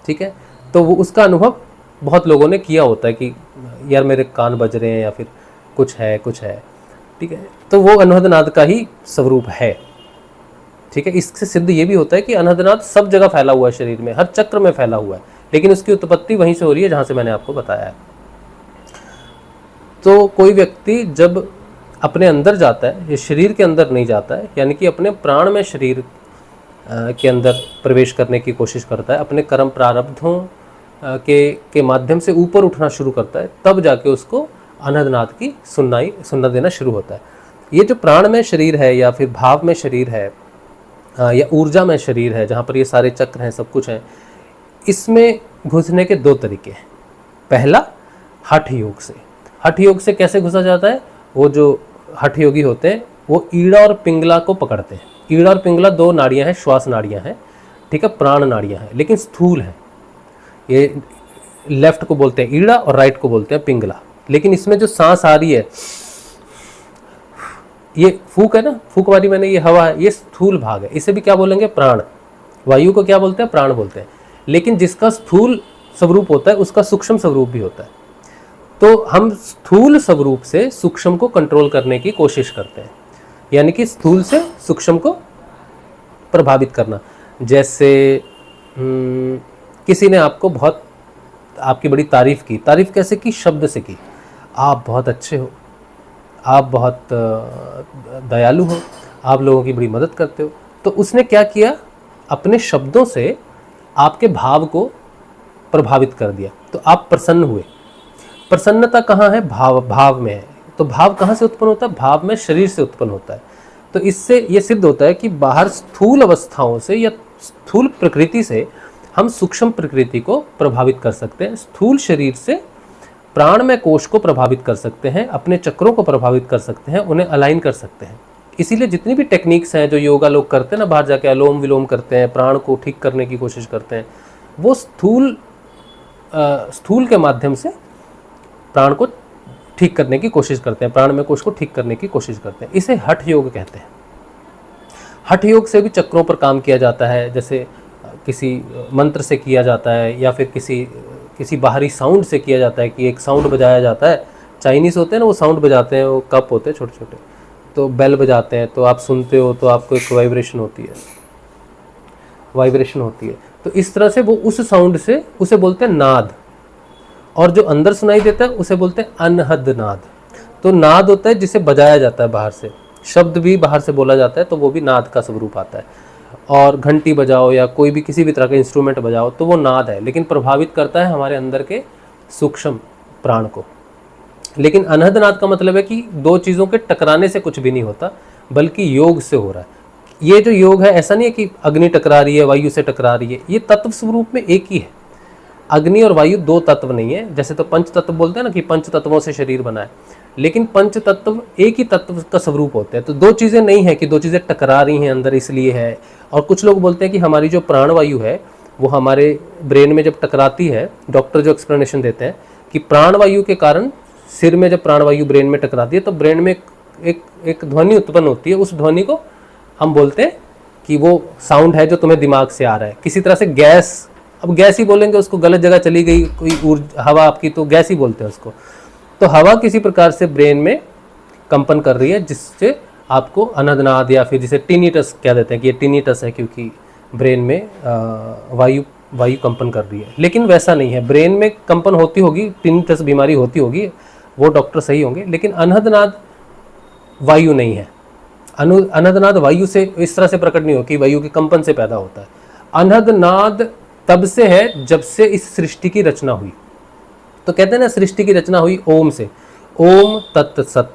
ठीक है। तो वो उसका अनुभव बहुत लोगों ने किया होता है कि यार मेरे कान बज रहे हैं, या फिर कुछ है, ठीक है। तो वो अनहदनाद का ही स्वरूप है, ठीक है। इससे सिद्ध ये भी होता है कि अनहदनाद सब जगह फैला हुआ है, शरीर में हर चक्र में फैला हुआ है, लेकिन उसकी उत्पत्ति वहीं से हो रही है जहाँ से मैंने आपको बताया है। तो कोई व्यक्ति जब अपने अंदर जाता है, ये शरीर के अंदर नहीं जाता है, यानी कि अपने प्राण में शरीर के अंदर प्रवेश करने की कोशिश करता है, अपने कर्म प्रारब्धों के माध्यम से ऊपर उठना शुरू करता है, तब जाके उसको अनहदनाद की सुनना देना शुरू होता है। ये जो प्राण में शरीर है या फिर भाव में शरीर है या ऊर्जा में शरीर है, जहाँ पर ये सारे चक्र हैं, सब कुछ है, इसमें घुसने के 2 तरीके हैं। पहला, हठ योग से। हठ योग से कैसे घुसा जाता है? वो जो हठ योगी होते हैं वो ईड़ा और पिंगला को पकड़ते हैं। ईड़ा और पिंगला 2 नाड़ियाँ हैं, श्वास नाड़ियाँ हैं, ठीक है, प्राण नाड़ियाँ हैं, लेकिन स्थूल हैं। ये लेफ्ट को बोलते हैं ईड़ा और राइट को बोलते हैं पिंगला। लेकिन इसमें जो सांस आ रही है, ये फूक है ना, फूक वाली मैंने, ये हवा है, ये स्थूल भाग है, इसे भी क्या बोलेंगे? प्राण। वायु को क्या बोलते हैं? प्राण बोलते हैं। लेकिन जिसका स्थूल स्वरूप होता है उसका सूक्ष्म स्वरूप भी होता है। तो हम स्थूल स्वरूप से सूक्ष्म को कंट्रोल करने की कोशिश करते हैं, यानी कि स्थूल से सूक्ष्म को प्रभावित करना। जैसे किसी ने आपको बहुत, आपकी बड़ी तारीफ़ की। तारीफ़ कैसे की? शब्द से की। आप बहुत अच्छे हो, आप बहुत दयालु हो, आप लोगों की बड़ी मदद करते हो। तो उसने क्या किया? अपने शब्दों से आपके भाव को प्रभावित कर दिया, तो आप प्रसन्न हुए। प्रसन्नता कहाँ है? भाव में है। तो भाव कहाँ से उत्पन्न होता है? भाव में शरीर से उत्पन्न होता है। तो इससे ये सिद्ध होता है कि बाहर स्थूल अवस्थाओं से या स्थूल प्रकृति से हम सूक्ष्म प्रकृति को प्रभावित कर सकते हैं। स्थूल शरीर से प्राणमय कोश को प्रभावित कर सकते हैं, अपने चक्रों को प्रभावित कर सकते हैं, उन्हें अलाइन कर सकते हैं। इसीलिए जितनी भी टेक्निक्स हैं जो योगा लोग करते हैं ना, बाहर जाके अनुलोम विलोम करते हैं, प्राण को ठीक करने की कोशिश करते हैं, वो स्थूल के माध्यम से प्राण को ठीक करने की कोशिश करते हैं, प्राणमय कोश को ठीक करने की कोशिश करते हैं। इसे हठ योग कहते हैं। हठ योग से भी चक्रों पर काम किया जाता है, जैसे किसी मंत्र से किया जाता है या फिर किसी बाहरी साउंड से किया जाता है कि एक साउंड बजाया जाता है। चाइनीज़ होते हैं ना, वो साउंड बजाते हैं, वो कप होते हैं छोटे छोटे, तो बेल बजाते हैं, तो आप सुनते हो तो आपको एक वाइब्रेशन होती है। तो इस तरह से वो उस साउंड से उसे बोलते हैं नाद, और जो अंदर सुनाई देता है उसे बोलते हैं अनहद नाद। तो नाद होता है जिसे बजाया जाता है बाहर से, शब्द भी बाहर से बोला जाता है, तो वो भी नाद का स्वरूप आता है। और घंटी बजाओ या कोई भी किसी भी तरह का इंस्ट्रूमेंट बजाओ तो वो नाद है, लेकिन प्रभावित करता है हमारे अंदर के सूक्ष्म प्राण को। लेकिन अनहद नाद का मतलब है कि दो चीज़ों के टकराने से कुछ भी नहीं होता, बल्कि योग से हो रहा है। ये जो योग है, ऐसा नहीं है कि अग्नि टकरा रही है, वायु से टकरा रही है, ये तत्व स्वरूप में एक ही है। अग्नि और वायु दो तत्व नहीं है। जैसे तो पंच तत्व बोलते हैं ना कि पंच तत्वों से शरीर बना है, लेकिन पंच तत्व एक ही तत्व का स्वरूप होते हैं। तो दो चीज़ें नहीं है कि दो चीज़ें टकरा रही हैं अंदर इसलिए है। और कुछ लोग बोलते हैं कि हमारी जो प्राणवायु है वो हमारे ब्रेन में जब टकराती है, डॉक्टर जो एक्सप्लेनेशन देते हैं कि प्राणवायु के कारण सिर में जब प्राणवायु ब्रेन में टकराती है तो ब्रेन में एक ध्वनि उत्पन्न होती है। उस ध्वनि को हम बोलते हैं कि वो साउंड है जो तुम्हें दिमाग से आ रहा है। किसी तरह से गैस, अब गैस ही बोलेंगे उसको, गलत जगह चली गई कोई हवा आपकी, तो गैस ही बोलते हैं उसको। तो हवा किसी प्रकार से ब्रेन में कंपन कर रही है, जिससे आपको अनहदनाद या फिर जिसे टिनिटस कह देते हैं कि ये टिनिटस है, क्योंकि ब्रेन में वायु कंपन कर रही है। लेकिन वैसा नहीं है, ब्रेन में कंपन होती होगी, टिनिटस बीमारी होती होगी, वो डॉक्टर सही होंगे, लेकिन अनहदनाद वायु नहीं है। अनहदनाद वायु से इस तरह से प्रकट नहीं हो कि वायु के कंपन से पैदा होता है। अनहदनाद तब से है जब से इस सृष्टि की रचना हुई। तो कहते हैं ना, सृष्टि की रचना हुई ओम से, ओम तत् सत।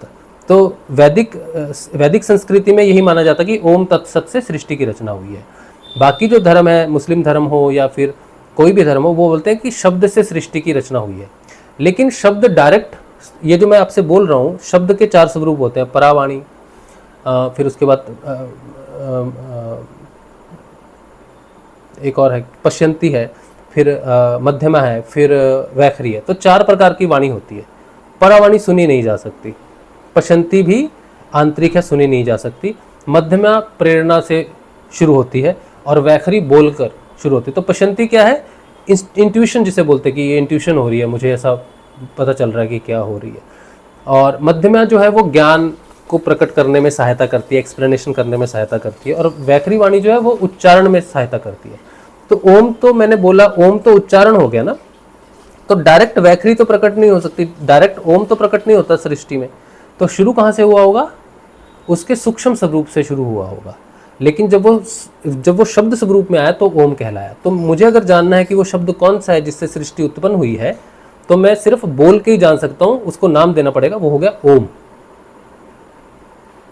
तो वैदिक संस्कृति में यही माना जाता है कि ओम तत् सत से सृष्टि की रचना हुई है। बाकी जो धर्म है, मुस्लिम धर्म हो या फिर कोई भी धर्म हो, वो बोलते हैं कि शब्द से सृष्टि की रचना हुई है। लेकिन शब्द डायरेक्ट, ये जो मैं आपसे बोल रहा हूँ, शब्द के चार स्वरूप होते हैं, परावाणी, फिर उसके बाद एक और है पश्यंती है, फिर मध्यमा है, फिर वैखरी है। तो चार प्रकार की वाणी होती है। परावाणी सुनी नहीं जा सकती, पश्यंती भी आंतरिक है, सुनी नहीं जा सकती, मध्यमा प्रेरणा से शुरू होती है और वैखरी बोलकर शुरू होती है। तो पश्यंती क्या है? इंट्यूशन जिसे बोलते हैं कि ये इंट्यूशन हो रही है, मुझे ऐसा पता चल रहा है कि क्या हो रही है। और मध्यमा जो है वो ज्ञान को प्रकट करने में सहायता करती है, एक्सप्लेनेशन करने में सहायता करती है। और वैखरी वाणी जो है वो उच्चारण में सहायता करती है। तो ओम, तो मैंने बोला ओम तो उच्चारण हो गया ना, तो डायरेक्ट वैखरी तो प्रकट नहीं हो सकती, डायरेक्ट ओम तो प्रकट नहीं होता सृष्टि में। तो शुरू कहाँ से हुआ होगा? उसके सूक्ष्म स्वरूप से शुरू हुआ होगा। लेकिन जब वो शब्द स्वरूप में आया तो ओम कहलाया। तो मुझे अगर जानना है कि वो शब्द कौन सा है जिससे सृष्टि उत्पन्न हुई है, तो मैं सिर्फ बोल के ही जान सकता हूँ, उसको नाम देना पड़ेगा, वो हो गया ओम।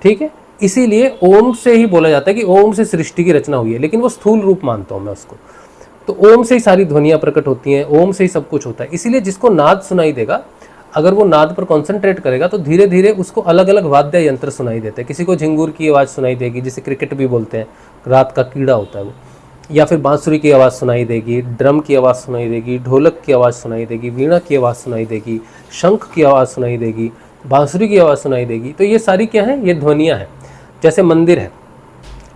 ठीक है, इसीलिए ओम से ही बोला जाता है कि ओम से सृष्टि की रचना हुई है, लेकिन वो स्थूल रूप मानता हूं मैं उसको। तो ओम से ही सारी ध्वनियां प्रकट होती हैं, ओम से ही सब कुछ होता है। इसीलिए जिसको नाद सुनाई देगा, अगर वो नाद पर कॉन्सेंट्रेट करेगा तो धीरे धीरे उसको अलग अलग वाद्य यंत्र सुनाई देते हैं। किसी को झिंगूर की आवाज़ सुनाई देगी, जिसे क्रिकेट भी बोलते हैं, रात का कीड़ा होता है वो, या फिर बांसुरी की आवाज़ सुनाई देगी, ड्रम की आवाज़ सुनाई देगी, ढोलक की आवाज़ सुनाई देगी, वीणा की आवाज़ सुनाई देगी, शंख की आवाज़ सुनाई देगी, बांसुरी की आवाज़ सुनाई देगी। तो ये सारी क्या है? ये ध्वनियाँ हैं। जैसे मंदिर है,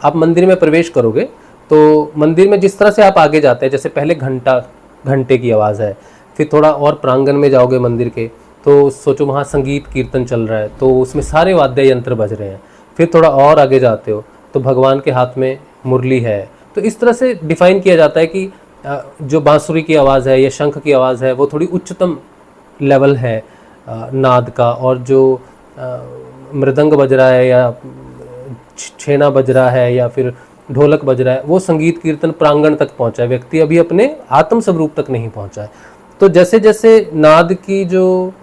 आप मंदिर में प्रवेश करोगे तो मंदिर में जिस तरह से आप आगे जाते हैं, जैसे पहले घंटे की आवाज़ है, फिर थोड़ा और प्रांगण में जाओगे मंदिर के, तो सोचो वहाँ संगीत कीर्तन चल रहा है, तो उसमें सारे वाद्य यंत्र बज रहे हैं। फिर थोड़ा और आगे जाते हो तो भगवान के हाथ में मुरली है। तो इस तरह से डिफाइन किया जाता है कि जो बांसुरी की आवाज़ है या शंख की आवाज़ है वो थोड़ी उच्चतम लेवल है नाद का, और जो मृदंग बज रहा है या छेना बज रहा है या फिर ढोलक बज रहा है, वो संगीत कीर्तन प्रांगण तक पहुंचा है, व्यक्ति अभी अपने आत्म स्वरूप तक नहीं पहुंचा है। तो जैसे जैसे नाद की जो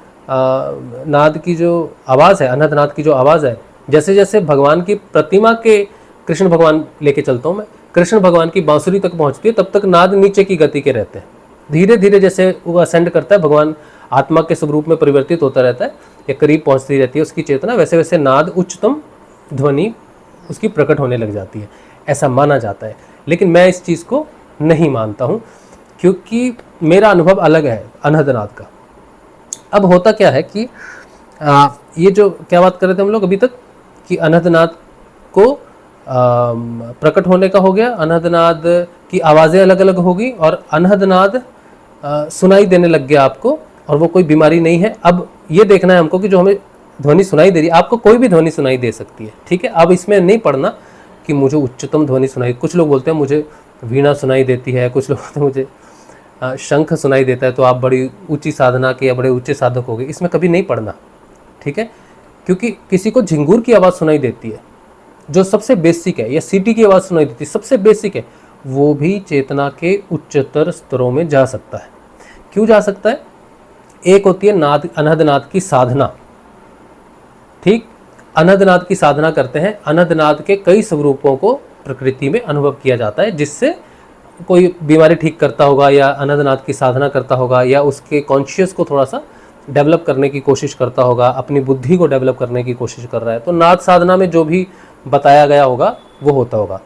आवाज़ है, अनहद नाद की जो आवाज़ है, जैसे जैसे भगवान की प्रतिमा के, कृष्ण भगवान लेके चलता हूँ मैं, कृष्ण भगवान की बांसुरी तक पहुँचती है, तब तक नाद नीचे की गति के रहते हैं। धीरे धीरे जैसे वो असेंड करता है, भगवान आत्मा के स्वरूप में परिवर्तित होता रहता है या करीब पहुंचती रहती है उसकी चेतना, वैसे वैसे नाद उच्चतम ध्वनि उसकी प्रकट होने लग जाती है, ऐसा माना जाता है। लेकिन मैं इस चीज़ को नहीं मानता हूँ, क्योंकि मेरा अनुभव अलग है अनहद नाद का। अब होता क्या है कि ये जो क्या बात कर रहे थे हम लोग अभी तक, कि अनहद नाद को प्रकट होने का हो गया, अनहद नाद की आवाज़ें अलग अलग होगी और अनहद नाद सुनाई देने लग गया आपको, और वो कोई बीमारी नहीं है। अब ये देखना है हमको कि जो हमें ध्वनि सुनाई दे रही है, आपको कोई भी ध्वनि सुनाई दे सकती है, ठीक है। अब इसमें नहीं पढ़ना कि मुझे उच्चतम ध्वनि सुनाई, कुछ लोग बोलते हैं मुझे वीणा सुनाई देती है, कुछ लोग बोलते हैं मुझे शंख सुनाई देता है, तो आप बड़ी ऊंची साधना के या बड़े ऊंचे साधक हो गए, इसमें कभी नहीं पढ़ना, ठीक है। क्योंकि किसी को झिंगुर की आवाज़ सुनाई देती है जो सबसे बेसिक है, या सीटी की आवाज़ सुनाई देती है सबसे बेसिक है, वो भी चेतना के उच्चतर स्तरों में जा सकता है। क्यों जा सकता है? एक होती है नाद, अनहद नाद की साधना, ठीक। अनहद नाद की साधना करते हैं, अनहद नाद के कई स्वरूपों को प्रकृति में अनुभव किया जाता है, जिससे कोई बीमारी ठीक करता होगा या अनहद नाद की साधना करता होगा या उसके कॉन्शियस को थोड़ा सा डेवलप करने की कोशिश करता होगा, अपनी बुद्धि को डेवलप करने की कोशिश कर रहा है, तो नाद साधना में जो भी बताया गया होगा वो होता होगा।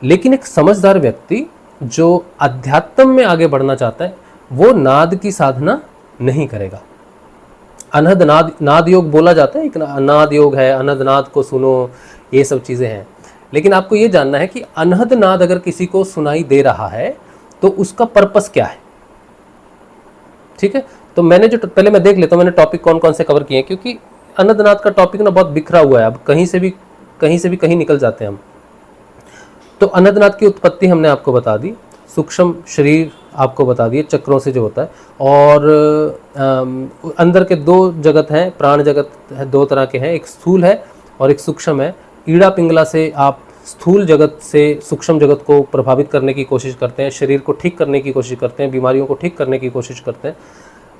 लेकिन एक समझदार व्यक्ति जो अध्यात्म में आगे बढ़ना चाहता है वो नाद की साधना नहीं करेगा। अनहद नाद, नाद योग बोला जाता है, एक नाद योग है, अनहद नाद को सुनो, ये सब चीज़ें हैं। लेकिन आपको ये जानना है कि अनहद नाद अगर किसी को सुनाई दे रहा है तो उसका पर्पस क्या है, ठीक है। तो मैंने जो पहले मैं देख लेता हूँ मैंने टॉपिक कौन कौन से कवर किए हैं, क्योंकि अनहद नाद का टॉपिक ना बहुत बिखरा हुआ है, अब कहीं से भी कहीं निकल जाते हैं हम। तो अनहद नाद की उत्पत्ति हमने आपको बता दी, सूक्ष्म शरीर आपको बता दिए, चक्रों से जो होता है, और अंदर के दो जगत हैं, प्राण जगत है, दो तरह के हैं, एक स्थूल है और एक सूक्ष्म है। ईड़ा पिंगला से आप स्थूल जगत से सूक्ष्म जगत को प्रभावित करने की कोशिश करते हैं, शरीर को ठीक करने की कोशिश करते हैं, बीमारियों को ठीक करने की कोशिश करते हैं।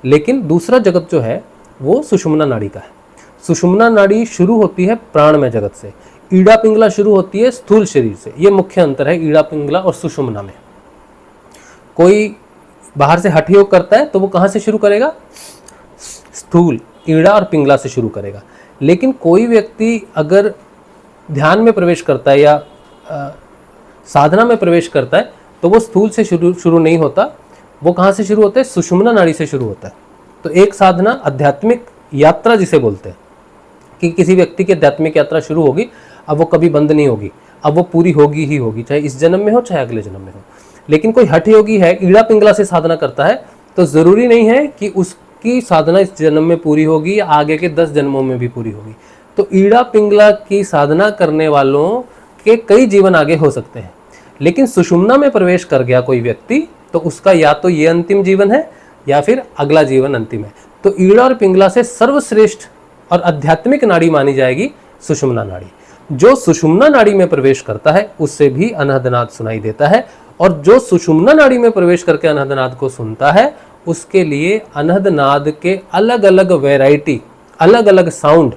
लेकिन दूसरा जगत जो है वो सुषुम्ना नाड़ी का है। सुषुम्ना नाड़ी शुरू होती है प्राणमय जगत से, ईड़ा पिंगला शुरू होती है स्थूल शरीर से। ये मुख्य अंतर है ईड़ा पिंगला और सुषुम्ना में। कोई बाहर से हठ योग करता है तो वो कहाँ से शुरू करेगा? स्थूल ईड़ा और पिंगला से शुरू करेगा। लेकिन कोई व्यक्ति अगर ध्यान में प्रवेश करता है या साधना में प्रवेश करता है तो वो स्थूल से शुरू नहीं होता, वो कहाँ से शुरू होता है? सुषुम्ना नाड़ी से शुरू होता है। तो एक साधना आध्यात्मिक यात्रा जिसे बोलते हैं, कि किसी व्यक्ति की आध्यात्मिक यात्रा शुरू होगी, अब वो कभी बंद नहीं होगी, अब वो पूरी होगी ही होगी, चाहे इस जन्म में हो चाहे अगले जन्म में हो। लेकिन कोई हठ योगी है, ईड़ा पिंगला से साधना करता है, तो ज़रूरी नहीं है कि उसकी साधना इस जन्म में पूरी होगी या आगे के 10 जन्मों में भी पूरी होगी। तो ईड़ा पिंगला की साधना करने वालों के कई जीवन आगे हो सकते हैं। लेकिन सुषुम्ना में प्रवेश कर गया कोई व्यक्ति तो उसका या तो ये अंतिम जीवन है या फिर अगला जीवन अंतिम है। तो ईड़ा और पिंगला से सर्वश्रेष्ठ और आध्यात्मिक नाड़ी मानी जाएगी सुषुम्ना नाड़ी। जो सुषुम्ना नाड़ी में प्रवेश करता है उससे भी अनहद नाद सुनाई देता है, और जो सुषुम्ना नाड़ी में प्रवेश करके अनहद नाद को सुनता है उसके लिए अनहद नाद के अलग अलग वैरायटी, अलग अलग साउंड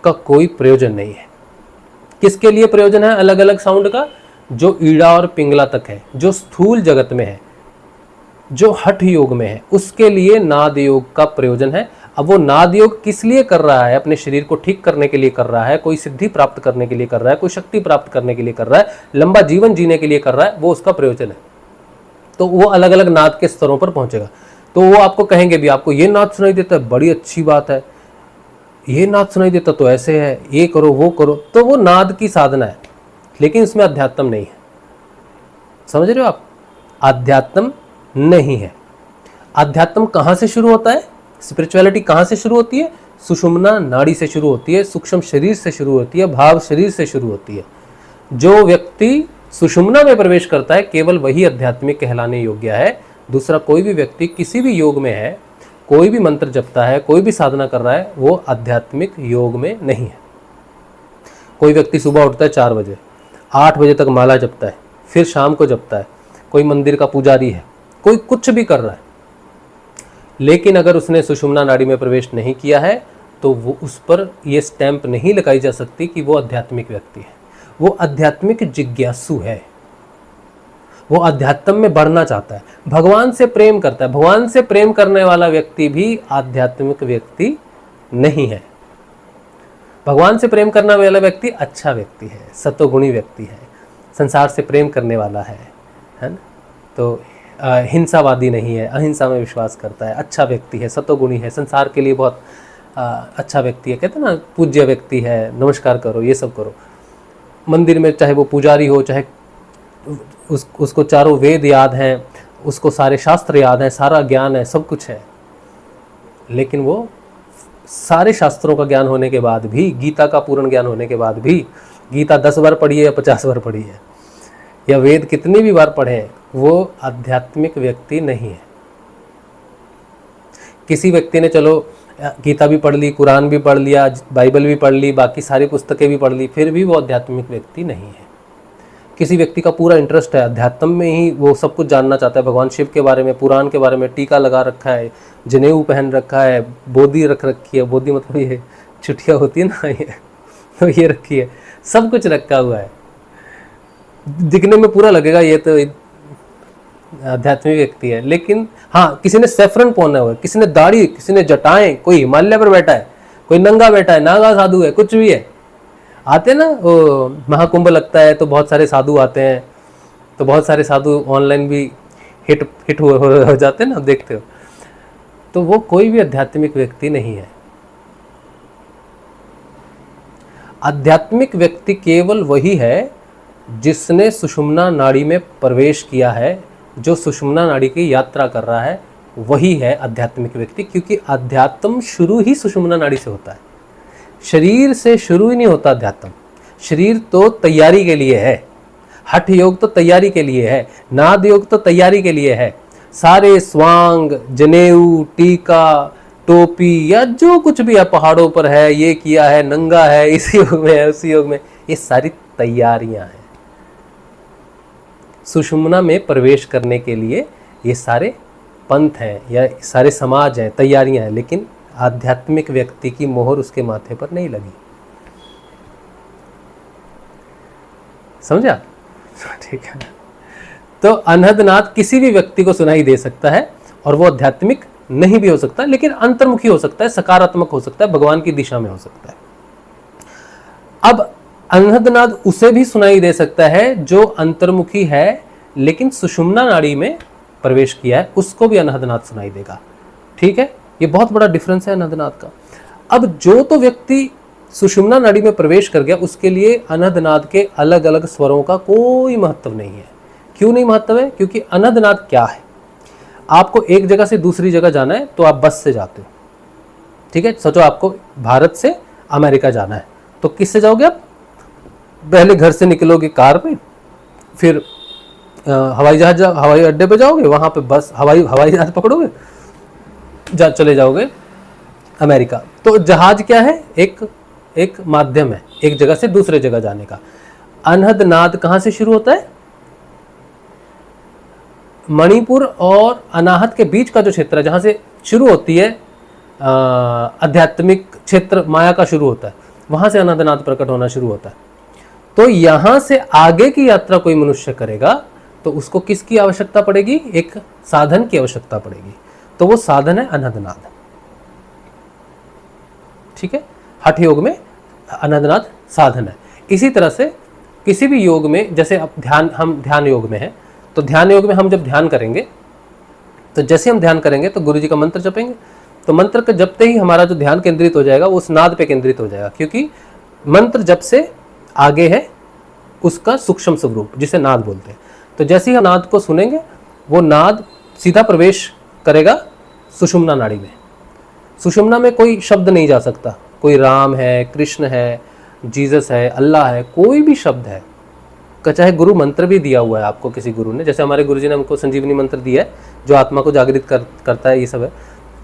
का कोई प्रयोजन नहीं है। किसके लिए प्रयोजन है अलग अलग साउंड का? जो ईड़ा और पिंगला तक है, जो स्थूल जगत में है, जो हठ योग में है, उसके लिए नाद योग का प्रयोजन है। अब वो नाद योग किस लिए कर रहा है? अपने शरीर को ठीक करने के लिए कर रहा है, कोई सिद्धि प्राप्त करने के लिए कर रहा है, कोई शक्ति प्राप्त करने के लिए कर रहा है, लंबा जीवन जीने के लिए कर रहा है, वो उसका प्रयोजन है। तो वो अलग अलग नाद के स्तरों पर पहुंचेगा। तो वो आपको कहेंगे भी, आपको ये नाद सुनाई देता है, बड़ी अच्छी बात है, ये नाद सुनाई देता तो ऐसे है, ये करो वो करो, तो वो नाद की साधना है, लेकिन इसमें अध्यात्म नहीं है। समझ रहे हो आप? अध्यात्म नहीं है। अध्यात्म कहाँ से शुरू होता है? स्पिरिचुअलिटी कहाँ से शुरू होती है? सुषुम्ना नाड़ी से शुरू होती है, सूक्ष्म शरीर से शुरू होती है, भाव शरीर से शुरू होती है। जो व्यक्ति सुषुम्ना में प्रवेश करता है केवल वही आध्यात्मिक कहलाने योग्य है। दूसरा कोई भी व्यक्ति किसी भी योग में है, कोई भी मंत्र जपता है, कोई भी साधना कर रहा है, वो आध्यात्मिक योग में नहीं है। कोई व्यक्ति सुबह उठता है 4 बजे, 8 बजे तक माला जपता है, फिर शाम को जपता है, कोई मंदिर का पुजारी है, कोई कुछ भी कर रहा है, लेकिन अगर उसने सुषुम्ना नाड़ी में प्रवेश नहीं किया है तो वो उस पर ये स्टैंप नहीं लगाई जा सकती कि वो आध्यात्मिक व्यक्ति है। वो आध्यात्मिक जिज्ञासु है। वो अध्यात्म में बढ़ना चाहता है, भगवान से प्रेम करता है। भगवान से प्रेम करने वाला व्यक्ति भी आध्यात्मिक व्यक्ति नहीं है। भगवान से प्रेम करने वाला व्यक्ति अच्छा व्यक्ति है, सत्वगुणी व्यक्ति है, संसार से प्रेम करने वाला है ना। तो हिंसावादी नहीं है, अहिंसा में विश्वास करता है, अच्छा व्यक्ति है, सत्वगुणी है, संसार के लिए बहुत अच्छा व्यक्ति है। कहते हैं ना, पूज्य व्यक्ति है, नमस्कार करो, ये सब करो। मंदिर में चाहे वो पुजारी हो, चाहे उसको चारों वेद याद हैं, उसको सारे शास्त्र याद हैं, सारा ज्ञान है, सब कुछ है, लेकिन वो सारे शास्त्रों का ज्ञान होने के बाद भी, गीता का पूर्ण ज्ञान होने के बाद भी, गीता 10 बार पढ़ी है या 50 बार पढ़ी है या वेद कितनी भी बार पढ़े, वो आध्यात्मिक व्यक्ति नहीं है। किसी व्यक्ति ने चलो गीता भी पढ़ ली, कुरान भी पढ़ लिया, बाइबल भी पढ़ ली, बाकी सारी पुस्तकें भी पढ़ ली, फिर भी वो आध्यात्मिक व्यक्ति नहीं है। किसी व्यक्ति का पूरा इंटरेस्ट है अध्यात्म में ही, वो सब कुछ जानना चाहता है, भगवान शिव के बारे में, पुराण के बारे में, टीका लगा रखा है, जनेऊ पहन रखा है, बोधी रख रखी है, बोधी मतलब ये छुट्टियाँ होती है ना, ये तो ये रखी है, सब कुछ रखा हुआ है, दिखने में पूरा लगेगा ये तो आध्यात्मिक व्यक्ति है। लेकिन हाँ, किसी ने सैफरन पहना हुआ है, किसी ने दाढ़ी, किसी ने जटाएं, कोई हिमालय पर बैठा है, कोई नंगा बैठा है, नागा साधु है, कुछ भी है। आते ना, वो महाकुंभ लगता है तो बहुत सारे साधु आते हैं, तो बहुत सारे साधु ऑनलाइन भी हिट हो जाते हैं ना, देखते हो। तो वो कोई भी आध्यात्मिक व्यक्ति नहीं है। आध्यात्मिक व्यक्ति केवल वही है जिसने सुषुम्ना नाड़ी में प्रवेश किया है, जो सुषुम्ना नाड़ी की यात्रा कर रहा है, वही है आध्यात्मिक व्यक्ति। क्योंकि अध्यात्म शुरू ही सुषुम्ना नाड़ी से होता है, शरीर से शुरू ही नहीं होता अध्यात्म। शरीर तो तैयारी के लिए है, हठ योग तो तैयारी के लिए है, नाद योग तो तैयारी के लिए है। सारे स्वांग, जनेऊ, टीका, टोपी या जो कुछ भी है, पहाड़ों पर है, ये किया है, नंगा है, इस योग में है, उसी योग में, ये सारी तैयारियां हैं। सुषुम्ना में प्रवेश करने के लिए ये सारे पंथ हैं या सारे समाज हैं, तैयारियां हैं, लेकिन आध्यात्मिक व्यक्ति की मोहर उसके माथे पर नहीं लगी। समझा? ठीक है। तो अनहदनाद किसी भी व्यक्ति को सुनाई दे सकता है और वो आध्यात्मिक नहीं भी हो सकता, लेकिन अंतर्मुखी हो सकता है, सकारात्मक हो सकता है, भगवान की दिशा में हो सकता है। अब अनहदनाद उसे भी सुनाई दे सकता है जो अंतर्मुखी है लेकिन सुषुम्ना नाड़ी में प्रवेश किया है, उसको भी अनहदनाद सुनाई देगा। ठीक है, ये बहुत बड़ा डिफरेंस है अनहदनाद का। अब जो तो व्यक्ति सुषुम्ना नाड़ी में प्रवेश कर गया, उसके लिए अनहदनाद के अलग अलग स्वरों का कोई महत्व नहीं है। क्यों नहीं महत्व है? क्योंकि अनहदनाद क्या है, आपको एक जगह से दूसरी जगह जाना है तो आप बस से जाते हो। ठीक है, सोचो आपको भारत से अमेरिका जाना है, तो किससे जाओगे आप? पहले घर से निकलोगे कार पे, फिर हवाई अड्डे पे जाओगे, वहां पे बस हवाई जहाज पकड़ोगे, चले जाओगे अमेरिका। तो जहाज क्या है? एक माध्यम है एक जगह से दूसरे जगह जाने का। अनहदनाद कहां से शुरू होता है? मणिपुर और अनाहत के बीच का जो क्षेत्र है, जहां से शुरू होती है आध्यात्मिक क्षेत्र, माया का शुरू होता है, वहां से अनहदनाद प्रकट होना शुरू होता है। तो यहां से आगे की यात्रा कोई मनुष्य करेगा तो उसको किसकी आवश्यकता पड़ेगी? एक साधन की आवश्यकता पड़ेगी। तो वो साधन है अनहदनाद। ठीक है, हठ योग में अनहदनाद साधन है। इसी तरह से किसी भी योग में, जैसे अब हम ध्यान योग में हैं, तो ध्यान योग में हम जब ध्यान करेंगे, तो जैसे हम ध्यान करेंगे तो गुरु जी का मंत्र जपेंगे, तो मंत्र का जपते ही हमारा जो ध्यान केंद्रित हो जाएगा वो उस नाद पे केंद्रित हो जाएगा। क्योंकि मंत्र जप से आगे है उसका सूक्ष्म स्वरूप, जिसे नाद बोलते हैं। तो जैसे ही हम नाद को सुनेंगे, वो नाद सीधा प्रवेश करेगा सुषुम्ना नाड़ी में। सुषुम्ना में कोई शब्द नहीं जा सकता, कोई राम है, कृष्ण है, जीसस है, अल्लाह है, कोई भी शब्द है, चाहे गुरु मंत्र भी दिया हुआ है आपको किसी गुरु ने, जैसे हमारे गुरुजी ने हमको संजीवनी मंत्र दिया है जो आत्मा को जागृत करता है, ये सब है।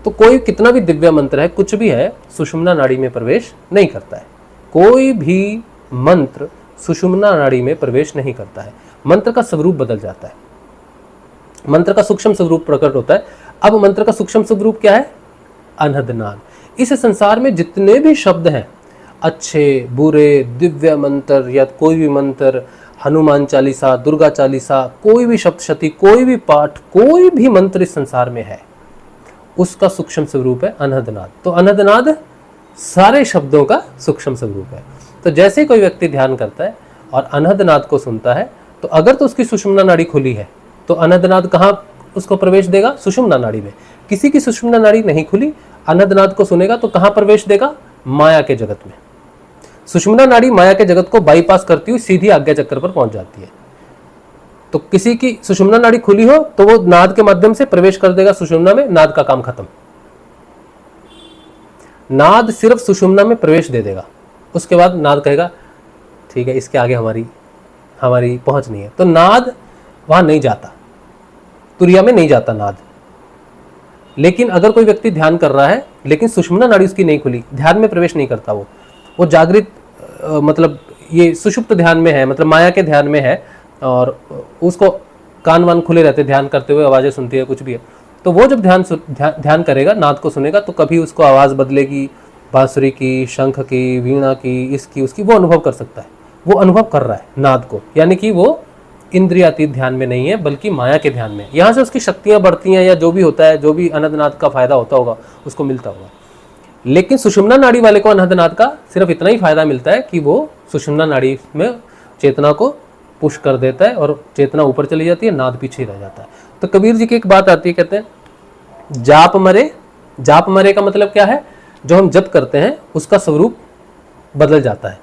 तो कोई कितना भी दिव्य मंत्र है, कुछ भी है, सुषुम्ना नाड़ी में प्रवेश नहीं करता है। कोई भी मंत्र सुषुम्ना नाड़ी में प्रवेश नहीं करता है। मंत्र का स्वरूप बदल जाता है, मंत्र का सूक्ष्म स्वरूप प्रकट होता है। अब मंत्र का सूक्ष्म स्वरूप क्या है? अनहदनाद। इस संसार में जितने भी शब्द हैं, अच्छे बुरे, दिव्य मंत्र या कोई भी मंत्र, हनुमान चालीसा, दुर्गा चालीसा, कोई भी सप्तशती, कोई भी पाठ, कोई भी मंत्र इस संसार में है, उसका सूक्ष्म स्वरूप है अनहदनाद। तो अनहदनाद सारे शब्दों का सूक्ष्म स्वरूप है। तो जैसे कोई व्यक्ति ध्यान करता है और अनहदनाद को सुनता है, तो अगर तो उसकी सुषुम्ना नाड़ी खुली है तो अनहदनाद कहाँ उसको प्रवेश देगा? सुषुम्ना नाड़ी में। किसी की सुषुम्ना नाड़ी नहीं खुली, अनहदनाद को सुनेगा तो कहाँ प्रवेश देगा? माया के जगत में। सुषुम्ना नाड़ी माया के जगत को बाईपास करती हुई सीधी आज्ञा चक्र पर पहुंच जाती है। तो किसी की सुषुम्ना नाड़ी खुली हो तो वो नाद के माध्यम से प्रवेश कर देगा सुषुम्ना में, नाद का काम खत्म। नाद सिर्फ सुषुम्ना में प्रवेश दे देगा, उसके बाद नाद कहेगा ठीक है, इसके आगे हमारी पहुंच नहीं है। तो नाद वहां नहीं जाता, तुरिया में नहीं जाता नाद। लेकिन अगर कोई व्यक्ति ध्यान कर रहा है लेकिन सुषुम्ना नाड़ी उसकी नहीं खुली, ध्यान में प्रवेश नहीं करता, वो जागृत मतलब ये सुषुप्त ध्यान में है, मतलब माया के ध्यान में है, और उसको कान वान खुले रहते ध्यान करते हुए, आवाजें सुनती है, कुछ भी है, तो वो जब ध्यान करेगा, नाद को सुनेगा, तो कभी उसको आवाज बदलेगी, बांसुरी की, शंख की, वीणा की, इसकी उसकी, वो अनुभव कर सकता है। वो अनुभव कर रहा है नाद को, यानी कि वो इंद्रियातीत ध्यान में नहीं है बल्कि माया के ध्यान में। यहाँ से उसकी शक्तियाँ बढ़ती हैं, या जो भी होता है, जो भी अनहदनाद का फायदा होता होगा उसको मिलता होगा। लेकिन सुषुम्ना नाड़ी वाले को अनहदनाद का सिर्फ इतना ही फायदा मिलता है कि वो सुषुम्ना नाड़ी में चेतना को पुश कर देता है और चेतना ऊपर चली जाती है, नाद पीछे रह जाता है। तो कबीर जी की एक बात आती है, कहते हैं जाप मरे। जाप मरे का मतलब क्या है? जो हम जप करते हैं उसका स्वरूप बदल जाता है।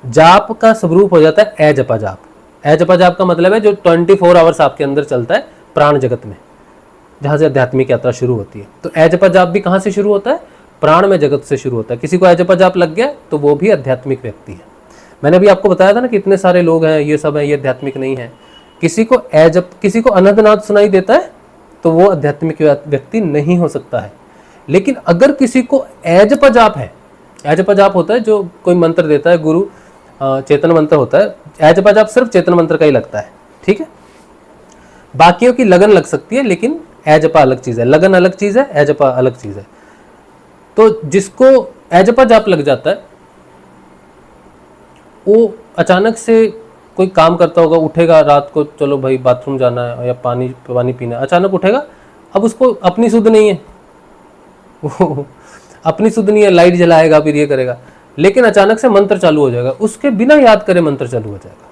जाप का स्वरूप हो जाता है अजपा जाप। अजपा जाप का मतलब है जो 24 आवर्स आपके अंदर चलता है प्राण जगत में, जहाँ से आध्यात्मिक यात्रा शुरू होती है। तो अजपा जाप भी कहाँ से शुरू होता है? प्राण में जगत से शुरू होता है। किसी को अजपा जाप लग गया तो वो भी आध्यात्मिक व्यक्ति है। मैंने अभी आपको बताया था ना कि इतने सारे लोग हैं, ये सब है, ये आध्यात्मिक नहीं है। किसी को अनहदनाद सुनाई देता है तो वो आध्यात्मिक व्यक्ति नहीं हो सकता है। लेकिन अगर किसी को अजपा जाप है, अजपा जाप होता है जो कोई मंत्र देता है गुरु, चेतन मंत्र होता है। अजपा जाप सिर्फ चेतन मंत्र का ही लगता है, ठीक है। बाकियों की लगन लग सकती है, लेकिन अजपा अलग चीज है, लगन अलग चीज है, अजपा अलग चीज है। तो जिसको अजपा जाप लग जाता है, वो अचानक से कोई काम करता होगा, उठेगा रात को, चलो भाई बाथरूम जाना है या पानी पीना है, अचानक उठेगा, अब उसको अपनी सुध नहीं है, वो अपनी सुध नहीं है, लाइट जलाएगा, फिर ये करेगा, लेकिन अचानक से मंत्र चालू हो जाएगा, उसके बिना याद करे मंत्र चालू हो जाएगा।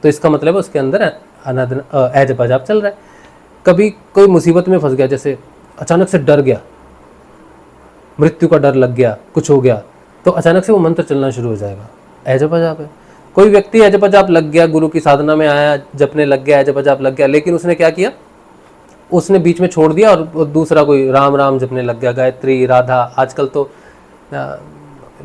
तो इसका मतलब है उसके अंदर अजपा जाप चल रहा है। कभी कोई मुसीबत में फंस गया, जैसे अचानक से डर गया, मृत्यु का डर लग गया, कुछ हो गया, तो अचानक से वो मंत्र चलना शुरू हो जाएगा, अजपा जाप है। कोई व्यक्ति अजपा जाप लग गया, गुरु की साधना में आया, जपने लग गया, अजपा जाप लग गया, लेकिन उसने क्या किया, उसने बीच में छोड़ दिया और दूसरा कोई राम राम जपने लग गया, गायत्री, राधा। आजकल तो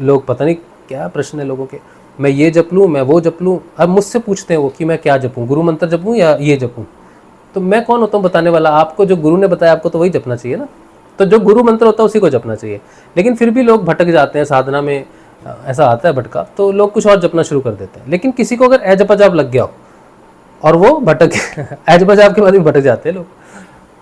लोग पता नहीं क्या प्रश्न है लोगों के, मैं ये जप लूँ, मैं वो जप लूँ। अब मुझसे पूछते हैं वो कि मैं क्या जपूँ, गुरु मंत्र जपूँ या ये जपूँ। तो मैं कौन होता हूँ बताने वाला? आपको जो गुरु ने बताया आपको तो वही जपना चाहिए ना। तो जो गुरु मंत्र होता है उसी को जपना चाहिए। लेकिन फिर भी लोग भटक जाते हैं साधना में, ऐसा आता है भटका, तो लोग कुछ और जपना शुरू कर देते हैं। लेकिन किसी को अगर अजपा जाप लग गया हो और वो भटक अजपा जाप के बाद भी भटक जाते हैं लोग,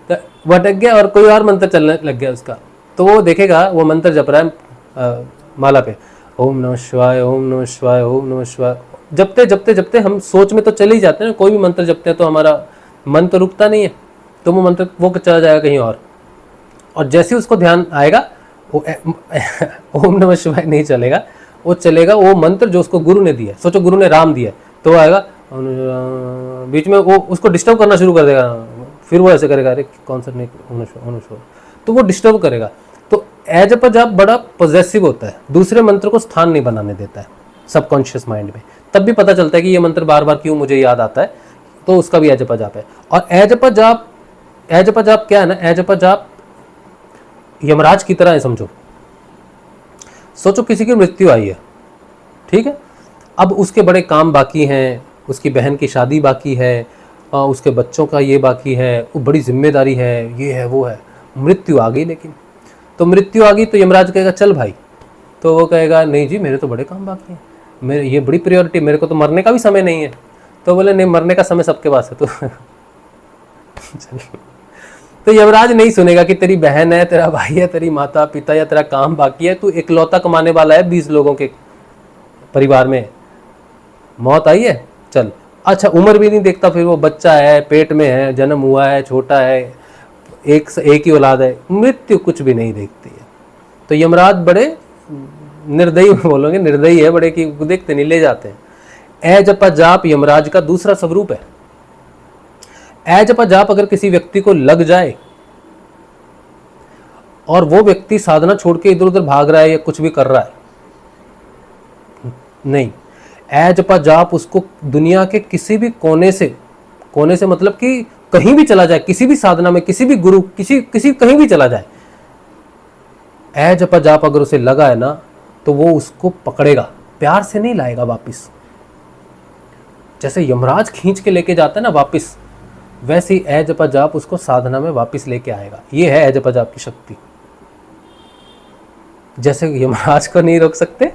तो भटक गया और कोई और मंत्र चलने लग गया उसका, तो वो देखेगा वो मंत्र जप रहा है माला पे, ओम नमः शिवाय, ओम नमः शिवाय, ओम नमः शिवाय। जपते जपते जपते हम सोच में तो चले ही जाते हैं। कोई भी मंत्र जपते हैं तो हमारा मन तो रुकता नहीं है, तो वो मंत्र वो चला जाएगा कहीं और जैसे उसको ध्यान आएगा वो ओम नमः शिवाय नहीं चलेगा, वो चलेगा वो मंत्र जो उसको गुरु ने दिया। सोचो गुरु ने राम दिया, तो वो आएगा बीच में, वो उसको डिस्टर्ब करना शुरू कर देगा, फिर वो ऐसे करेगा, अरे कौन सा नहीं, तो वो डिस्टर्ब करेगा। तो अजपा जाप बड़ा पॉजेसिव होता है, दूसरे मंत्र को स्थान नहीं बनाने देता है सबकॉन्शियस माइंड में। तब भी पता चलता है कि ये मंत्र बार बार क्यों मुझे याद आता है, तो उसका भी अजपा जाप है। और अजपा जाप क्या है ना, अजपा जाप यमराज की तरह है समझो। सोचो किसी की मृत्यु आई है, ठीक है, अब उसके बड़े काम बाकी हैं, उसकी बहन की शादी बाकी है, उसके बच्चों का ये बाकी है, वो बड़ी जिम्मेदारी है, ये है वो है, मृत्यु आ गई। लेकिन तो मृत्यु आ गई तो यमराज कहेगा चल भाई, तो वो कहेगा नहीं जी मेरे तो बड़े काम बाकी हैं, मेरे ये बड़ी प्रायोरिटी, मेरे को तो मरने का भी समय नहीं है। तो बोले नहीं, मरने का समय सबके पास है, तो तो यमराज नहीं सुनेगा कि तेरी बहन है, तेरा भाई है, तेरी माता पिता या तेरा काम बाकी है, तू इकलौता कमाने वाला है 20 लोगों के परिवार में, मौत आई है, चल अच्छा, उम्र भी नहीं देखता, फिर वो बच्चा है, पेट में है, जन्म हुआ है, छोटा है, एक ही औलाद है, मृत्यु कुछ भी नहीं देखती है। तो यमराज बड़े निर्दयी बोलोगे, निर्दयी है बड़े, कि देखते नहीं, ले जाते हैं। ए जपा जाप यमराज का दूसरा स्वरूप है। ए जपा जाप अगर किसी व्यक्ति को लग जाए और वो व्यक्ति साधना छोड़ के इधर उधर भाग रहा है या कुछ भी कर रहा है, नहीं, ए जपा जाप उसको दुनिया के किसी भी कोने से मतलब कि कहीं भी चला जाए, किसी भी साधना में, किसी भी गुरु, किसी कहीं भी चला जाए, ए जपा जाप अगर उसे लगा है ना, तो वो उसको पकड़ेगा, प्यार से नहीं लाएगा वापिस। जैसे यमराज खींच के लेके जाता है ना वापिस, वैसे ही ए जपा जाप उसको साधना में वापिस लेके आएगा। ये है ए जपा जाप की शक्ति। जैसे यमराज को नहीं रोक सकते,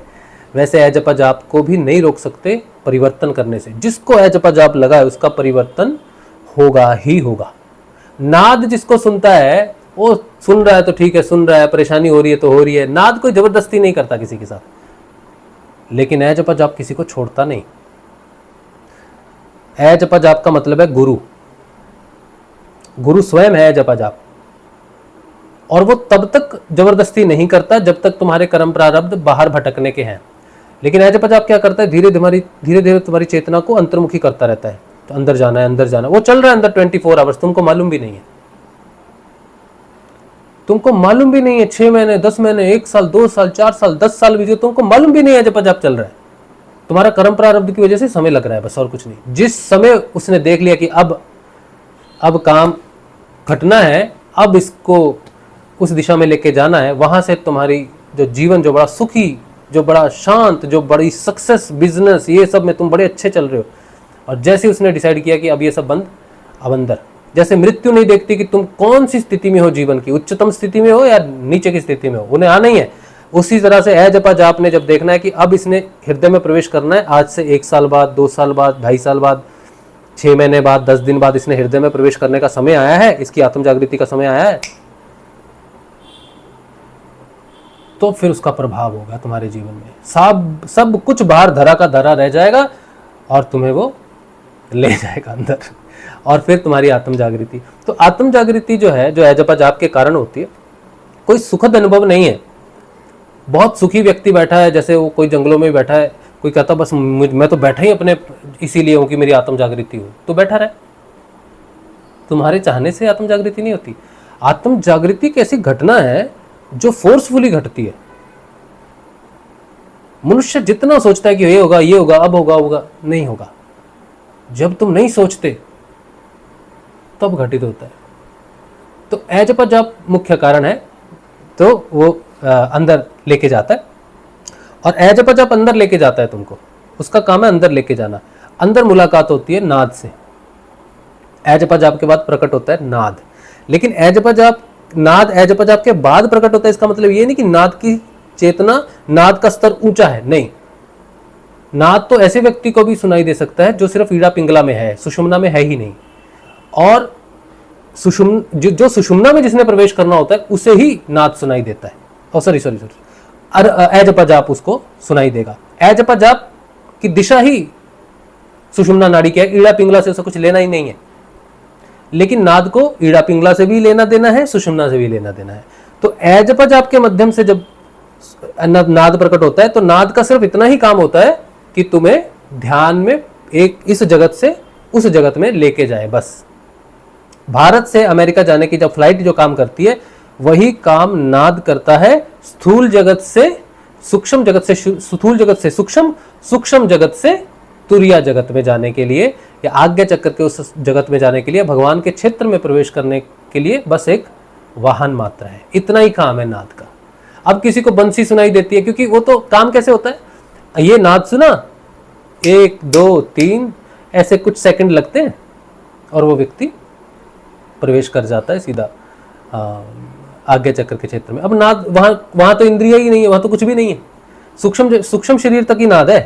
वैसे ए जपा जाप को भी नहीं रोक सकते परिवर्तन करने से। जिसको ए जपा जाप लगा है उसका परिवर्तन होगा ही होगा। नाद जिसको सुनता है, वो सुन रहा है तो ठीक है, सुन रहा है, परेशानी हो रही है तो हो रही है। नाद कोई जबरदस्ती नहीं करता किसी के साथ, लेकिन ए जपा जाप किसी को छोड़ता नहीं। ए जपा जाप का मतलब है गुरु। गुरु स्वयं है ए जपा जाप, और वो तब तक जबरदस्ती नहीं करता जब तक तुम्हारे कर्म प्रारब्ध बाहर भटकने के हैं। लेकिन ए जपा जाप क्या करता है, धीरे धीरे तुम्हारी चेतना को अंतर्मुखी करता रहता है। तो अंदर जाना है, अंदर जाना, वो चल रहा है अंदर 24 आवर्स, तुमको मालूम भी नहीं है। तुमको मालूम भी नहीं है, 6 महीने, 10 महीने, 1 साल, 2 साल, 4 साल, 10 साल भी, तुमको मालूम भी नहीं है जब जब चल रहा है। तुम्हारा कर्म प्रारब्ध की वजह से समय लग रहा है, बस और कुछ नहीं। जिस समय उसने देख लिया कि अब काम घटना है, अब इसको उस दिशा में लेके जाना है, वहां से तुम्हारी जो जीवन, जो बड़ा सुखी, जो बड़ा शांत, जो बड़ी सक्सेस, बिजनेस, ये सब में तुम बड़े अच्छे चल रहे हो। और जैसे उसने डिसाइड किया कि अब ये सब बंद, अब अंदर, जैसे मृत्यु नहीं देखती कि तुम कौन सी स्थिति में हो, जीवन की उच्चतम स्थिति में हो या नीचे की स्थिति में हो, उन्हें आना ही है। उसी तरह से ए जपा जाप ने जब देखना है कि अब इसने हृदय में प्रवेश करना है, आज से 1 साल बाद, 2 साल बाद, 2.5 साल बाद, 6 महीने बाद, 10 दिन बाद इसने हृदय में प्रवेश करने का समय आया है, इसकी आत्म जागृति का समय आया है, तो फिर उसका प्रभाव होगा तुम्हारे जीवन में। सब कुछ बाहर धरा का धरा रह जाएगा और तुम्हें वो ले जाएगा अंदर, और फिर तुम्हारी आत्म जागृति। तो आत्म जागृति जो है, जो ए जपा जाप के कारण होती है, कोई सुखद अनुभव नहीं है। बहुत सुखी व्यक्ति बैठा है, जैसे वो कोई जंगलों में बैठा है, कोई कहता बस मैं तो बैठा ही अपने इसीलिए हूं कि मेरी आत्म जागृति हो, तो बैठा रहे। तुम्हारे चाहने से आत्म जागृति नहीं होती। आत्म जागृति एक ऐसी घटना है जो फोर्सफुली घटती है। मनुष्य जितना सोचता है कि ये होगा, ये होगा, अब होगा, नहीं होगा। जब तुम नहीं सोचते तब घटित होता है। तो ए जपा जाप मुख्य कारण है, तो वो अंदर लेके जाता है। और ए जपा जाप अंदर लेके जाता है तुमको, उसका काम है अंदर लेके जाना। अंदर मुलाकात होती है नाद से। ए जपा जाप के बाद प्रकट होता है नाद। लेकिन ए जपा जाप, नाद ए जपा जाप के बाद प्रकट होता है, इसका मतलब ये नहीं कि नाद की चेतना, नाद का स्तर ऊंचा है, नहीं। नाद तो ऐसे व्यक्ति को भी सुनाई दे सकता है जो सिर्फ ईड़ा पिंगला में है, सुषुम्ना में है ही नहीं। और जो सुषुम्ना में जिसने प्रवेश करना होता है उसे ही नाद सुनाई देता है। सॉरी, ए जपा जाप उसको सुनाई देगा। ए जपा जाप की दिशा ही सुषुम्ना नाड़ी की है, ईड़ा पिंगला से उसे कुछ लेना ही नहीं है। लेकिन नाद को ईड़ा पिंगला से भी लेना देना है, सुषुम्ना से भी लेना देना है। तो ए जपा जाप के माध्यम से जब नाद प्रकट होता है, तो नाद का सिर्फ इतना ही काम होता है कि तुम्हें ध्यान में एक इस जगत से उस जगत में लेके जाए, बस। भारत से अमेरिका जाने की जब फ्लाइट जो काम करती है, वही काम नाद करता है। स्थूल जगत से सूक्ष्म जगत से, स्थूल जगत से सूक्ष्म, सूक्ष्म जगत से तुरिया जगत में जाने के लिए, या आज्ञा चक्र के उस जगत में जाने के लिए, भगवान के क्षेत्र में प्रवेश करने के लिए बस एक वाहन मात्र है। इतना ही काम है नाद का। अब किसी को बंसी सुनाई देती है, क्योंकि वो तो काम कैसे होता है, ये नाद सुना, 1 2 3 ऐसे कुछ सेकंड लगते हैं और वो व्यक्ति प्रवेश कर जाता है सीधा आज्ञा चक्र के क्षेत्र में। अब नाद वहां तो इंद्रिय ही नहीं है, वहां तो कुछ भी नहीं है, सूक्ष्म शरीर तक ही नाद है,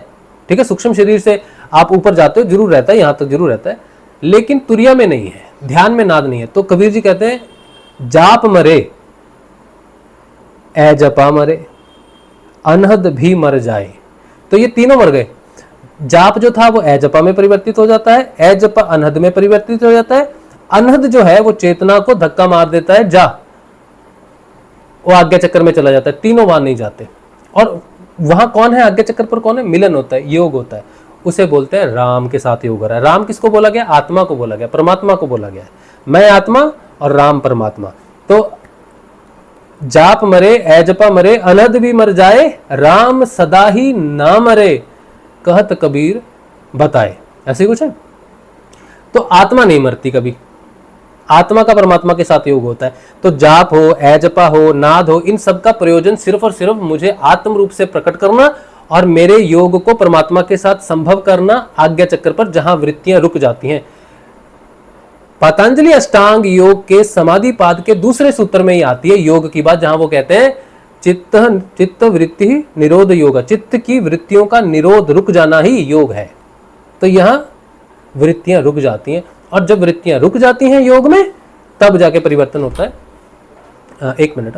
ठीक है। सूक्ष्म शरीर से आप ऊपर जाते हो, जरूर रहता है, यहां तक जरूर रहता है, लेकिन तुरिया में नहीं है, ध्यान में नाद नहीं है। तो कबीर जी कहते हैं, जाप मरे ए जपा मरे, अनहद भी मर जाए। तो ये तीनों मर गए। जाप जो था वो अजपा में परिवर्तित हो जाता है, अजपा अनहद में परिवर्तित हो जाता है, अनहद जो है वो चेतना को धक्का मार देता है, जा, वो आज्ञा चक्र में चला जाता है, तीनों वहां नहीं जाते। और वहां कौन है, आज्ञा चक्र पर कौन है, मिलन होता है, योग होता है, उसे बोलते हैं राम के साथ योग हो रहा है। राम किसको बोला गया, आत्मा को बोला गया, परमात्मा को बोला गया है, मैं आत्मा और राम परमात्मा। तो जाप मरे, अजपा मरे, अनहद भी मर जाए, राम सदा ही ना मरे, कहत कबीर बताए, ऐसे कुछ है। तो आत्मा नहीं मरती कभी, आत्मा का परमात्मा के साथ योग होता है। तो जाप हो, अजपा हो, नाद हो, इन सब का प्रयोजन सिर्फ और सिर्फ मुझे आत्म रूप से प्रकट करना और मेरे योग को परमात्मा के साथ संभव करना, आज्ञा चक्र पर जहां वृत्तियां रुक जाती हैं। पतंजलि अष्टांग योग के समाधि पाद के दूसरे सूत्र में ही आती है योग की बात, जहां वो कहते हैं चित्त वृत्ति निरोध योग, चित्त की वृत्तियों का निरोध, रुक जाना ही योग है। तो यहां वृत्तियां रुक जाती हैं, और जब वृत्तियां रुक जाती हैं योग में, तब जाके परिवर्तन होता है। एक मिनट।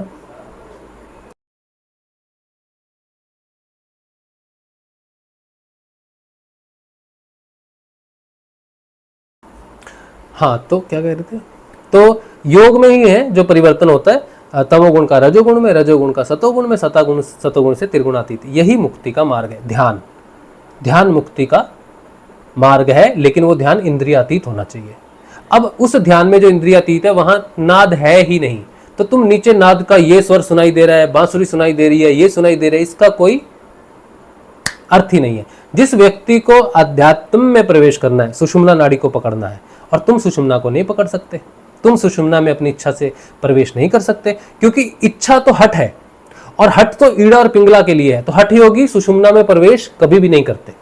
हाँ, तो क्या कह रहे थे, तो योग में ही है जो परिवर्तन होता है, तमोगुण का रजोगुण में, रजोगुण का सतोगुण में, सतोगुण से त्रिगुणातीत, यही मुक्ति का मार्ग है। ध्यान, ध्यान मुक्ति का मार्ग है, लेकिन वो ध्यान इंद्रियातीत होना चाहिए। अब उस ध्यान में जो इंद्रियातीत है वहां नाद है ही नहीं, तो तुम नीचे नाद का ये स्वर सुनाई दे रहा है, बांसुरी सुनाई दे रही है, ये सुनाई दे रहा है, इसका कोई अर्थ ही नहीं है। जिस व्यक्ति को अध्यात्म में प्रवेश करना है, सुषुम्ना नाड़ी को पकड़ना है, और तुम सुषुम्ना को नहीं पकड़ सकते, तुम सुषुम्ना में अपनी इच्छा से प्रवेश नहीं कर सकते, क्योंकि इच्छा तो हठ है, और हठ तो ईड़ा और पिंगला के लिए है, तो हठ योगी सुषुम्ना में प्रवेश कभी भी नहीं करते।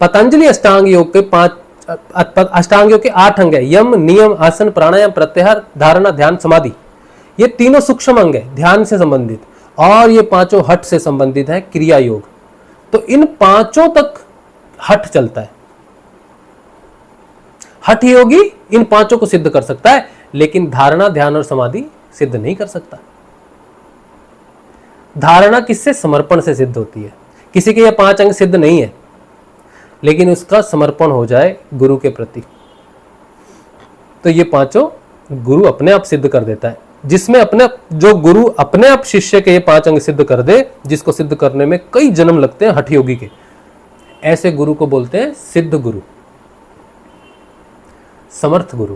पतंजलि अष्टांग योग के 8 अंग है, यम, नियम, आसन, प्राणायाम, प्रत्याहार, धारणा, ध्यान, समाधि। ये तीनों सूक्ष्म अंग है ध्यान से संबंधित, और ये 5 हठ से संबंधित है, क्रिया योग। तो इन 5 तक हठ चलता है। हठ योगी इन 5 को सिद्ध कर सकता है, लेकिन धारणा, ध्यान और समाधि सिद्ध नहीं कर सकता। धारणा किससे, समर्पण से सिद्ध होती है। किसी के ये 5 अंग सिद्ध नहीं है, लेकिन उसका समर्पण हो जाए गुरु के प्रति, तो ये 5 गुरु अपने आप सिद्ध कर देता है। जिसमें जो गुरु अपने आप शिष्य के ये 5 अंग सिद्ध कर दे, जिसको सिद्ध करने में कई जन्म लगते हैं हठ योगी के, ऐसे गुरु को बोलते हैं सिद्ध गुरु, समर्थ गुरु।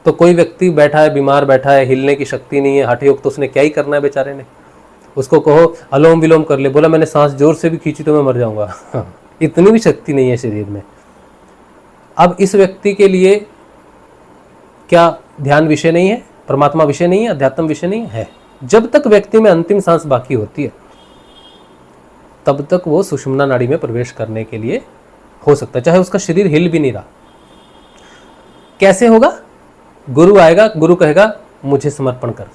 तो कोई व्यक्ति बैठा है, बीमार बैठा है, हिलने की शक्ति नहीं है, हठ योग, तो उसने क्या ही करना है बेचारे ने। उसको कहो अलोम विलोम कर ले, बोला मैंने सांस जोर से भी खींची तो मैं मर जाऊंगा। इतनी भी शक्ति नहीं है शरीर में। अब इस व्यक्ति के लिए क्या ध्यान विषय नहीं है, परमात्मा विषय नहीं है, अध्यात्म विषय नहीं है? जब तक व्यक्ति में अंतिम सांस बाकी होती है, तब तक वो सुषुम्ना नाड़ी में प्रवेश करने के लिए हो सकता है, चाहे उसका शरीर हिल भी नहीं रहा। कैसे होगा? गुरु आएगा, गुरु कहेगा मुझे समर्पण कर,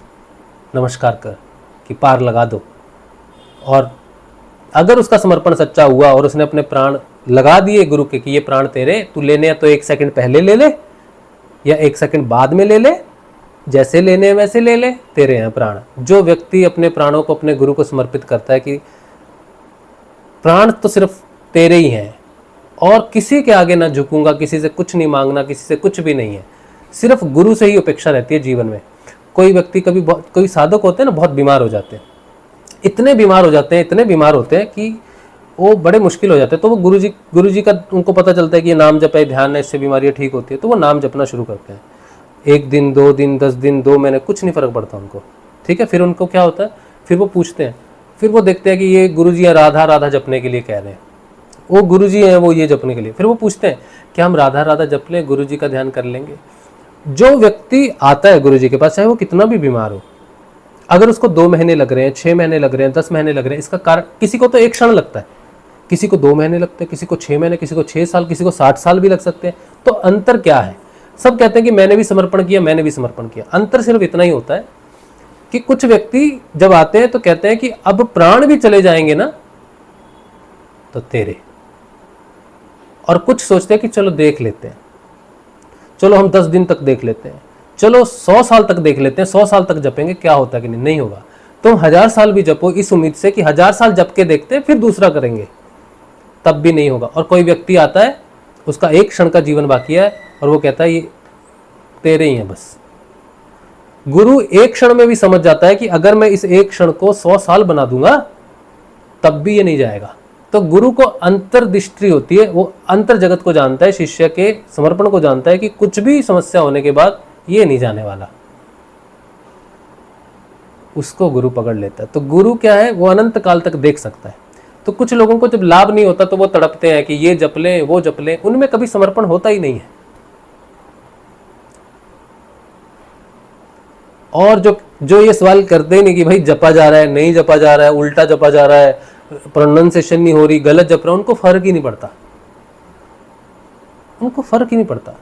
नमस्कार कर, कि पार लगा दो। और अगर उसका समर्पण सच्चा हुआ और उसने अपने प्राण लगा दिए गुरु के कि ये प्राण तेरे, तू लेने हैं तो 1 सेकंड पहले ले ले या 1 सेकंड बाद में ले ले, जैसे लेने हैं वैसे ले ले, तेरे हैं प्राण। जो व्यक्ति अपने प्राणों को अपने गुरु को समर्पित करता है कि प्राण तो सिर्फ तेरे ही हैं और किसी के आगे ना झुकूंगा, किसी से कुछ नहीं मांगना, किसी से कुछ भी नहीं है, सिर्फ गुरु से ही अपेक्षा रहती है जीवन में। कोई व्यक्ति कोई साधक होते हैं ना, बहुत बीमार हो जाते हैं, इतने बीमार हो जाते हैं, इतने बीमार होते हैं कि वो बड़े मुश्किल हो जाते हैं। तो वो गुरुजी का उनको पता चलता है कि ये नाम जप है, ध्यान है, इससे बीमारियाँ ठीक होती है, तो वो नाम जपना शुरू करते हैं। 1 दिन 2 दिन 10 दिन 2 महीने कुछ नहीं फर्क पड़ता उनको, ठीक है। फिर उनको क्या होता है, फिर वो पूछते हैं, फिर वो देखते हैं कि ये गुरुजी राधा राधा जपने के लिए कह रहे हैं, वो गुरुजी हैं वो ये जपने के लिए। फिर वो पूछते हैं कि हम राधा राधा जप लें, गुरुजी का ध्यान कर लेंगे। जो व्यक्ति आता है गुरुजी के पास, चाहे वो कितना भी बीमार हो, अगर उसको 2 महीने लग रहे हैं, 6 महीने लग रहे हैं, 10 महीने लग रहे हैं, इसका कारण किसी को तो 1 क्षण लगता है, किसी को 2 महीने लगते हैं, किसी को 6 महीने, किसी को 6 साल, किसी को 60 साल भी लग सकते हैं। तो अंतर क्या है? सब कहते हैं कि मैंने भी समर्पण किया, मैंने भी समर्पण किया। अंतर सिर्फ इतना ही होता है कि कुछ व्यक्ति जब आते हैं तो कहते हैं कि अब प्राण भी चले जाएंगे ना तो तेरे, और कुछ सोचते हैं कि चलो देख लेते हैं, चलो हम 10 दिन तक देख लेते हैं, चलो 100 साल तक देख लेते हैं, 100 साल तक जपेंगे, क्या होता है कि नहीं होगा। तुम 1000 साल भी जपो इस उम्मीद से कि 1000 साल जप के देखते फिर दूसरा करेंगे, तब भी नहीं होगा। और कोई व्यक्ति आता है, उसका एक क्षण का जीवन बाकी है और वो कहता है ये तेरे ही हैं बस। गुरु एक क्षण में भी समझ जाता है कि अगर मैं इस एक क्षण को 100 साल बना दूंगा तब भी ये नहीं जाएगा। तो गुरु को अंतर्दृष्टि होती है, वो अंतर जगत को जानता है, शिष्य के समर्पण को जानता है कि कुछ भी समस्या होने के बाद ये नहीं जाने वाला, उसको गुरु पकड़ लेता है। तो गुरु क्या है, वो अनंत काल तक देख सकता है। तो कुछ लोगों को जब लाभ नहीं होता तो वो तड़पते हैं कि ये जप लें वो जप लें, उनमें कभी समर्पण होता ही नहीं है। और जो ये सवाल करते ही नहीं कि भाई जपा जा रहा है नहीं जपा जा रहा है, उल्टा जपा जा रहा है, प्रोनाउंसिएशन नहीं हो रही, गलत जप रहा है, उनको फर्क ही नहीं पड़ता, उनको फर्क ही नहीं पड़ता।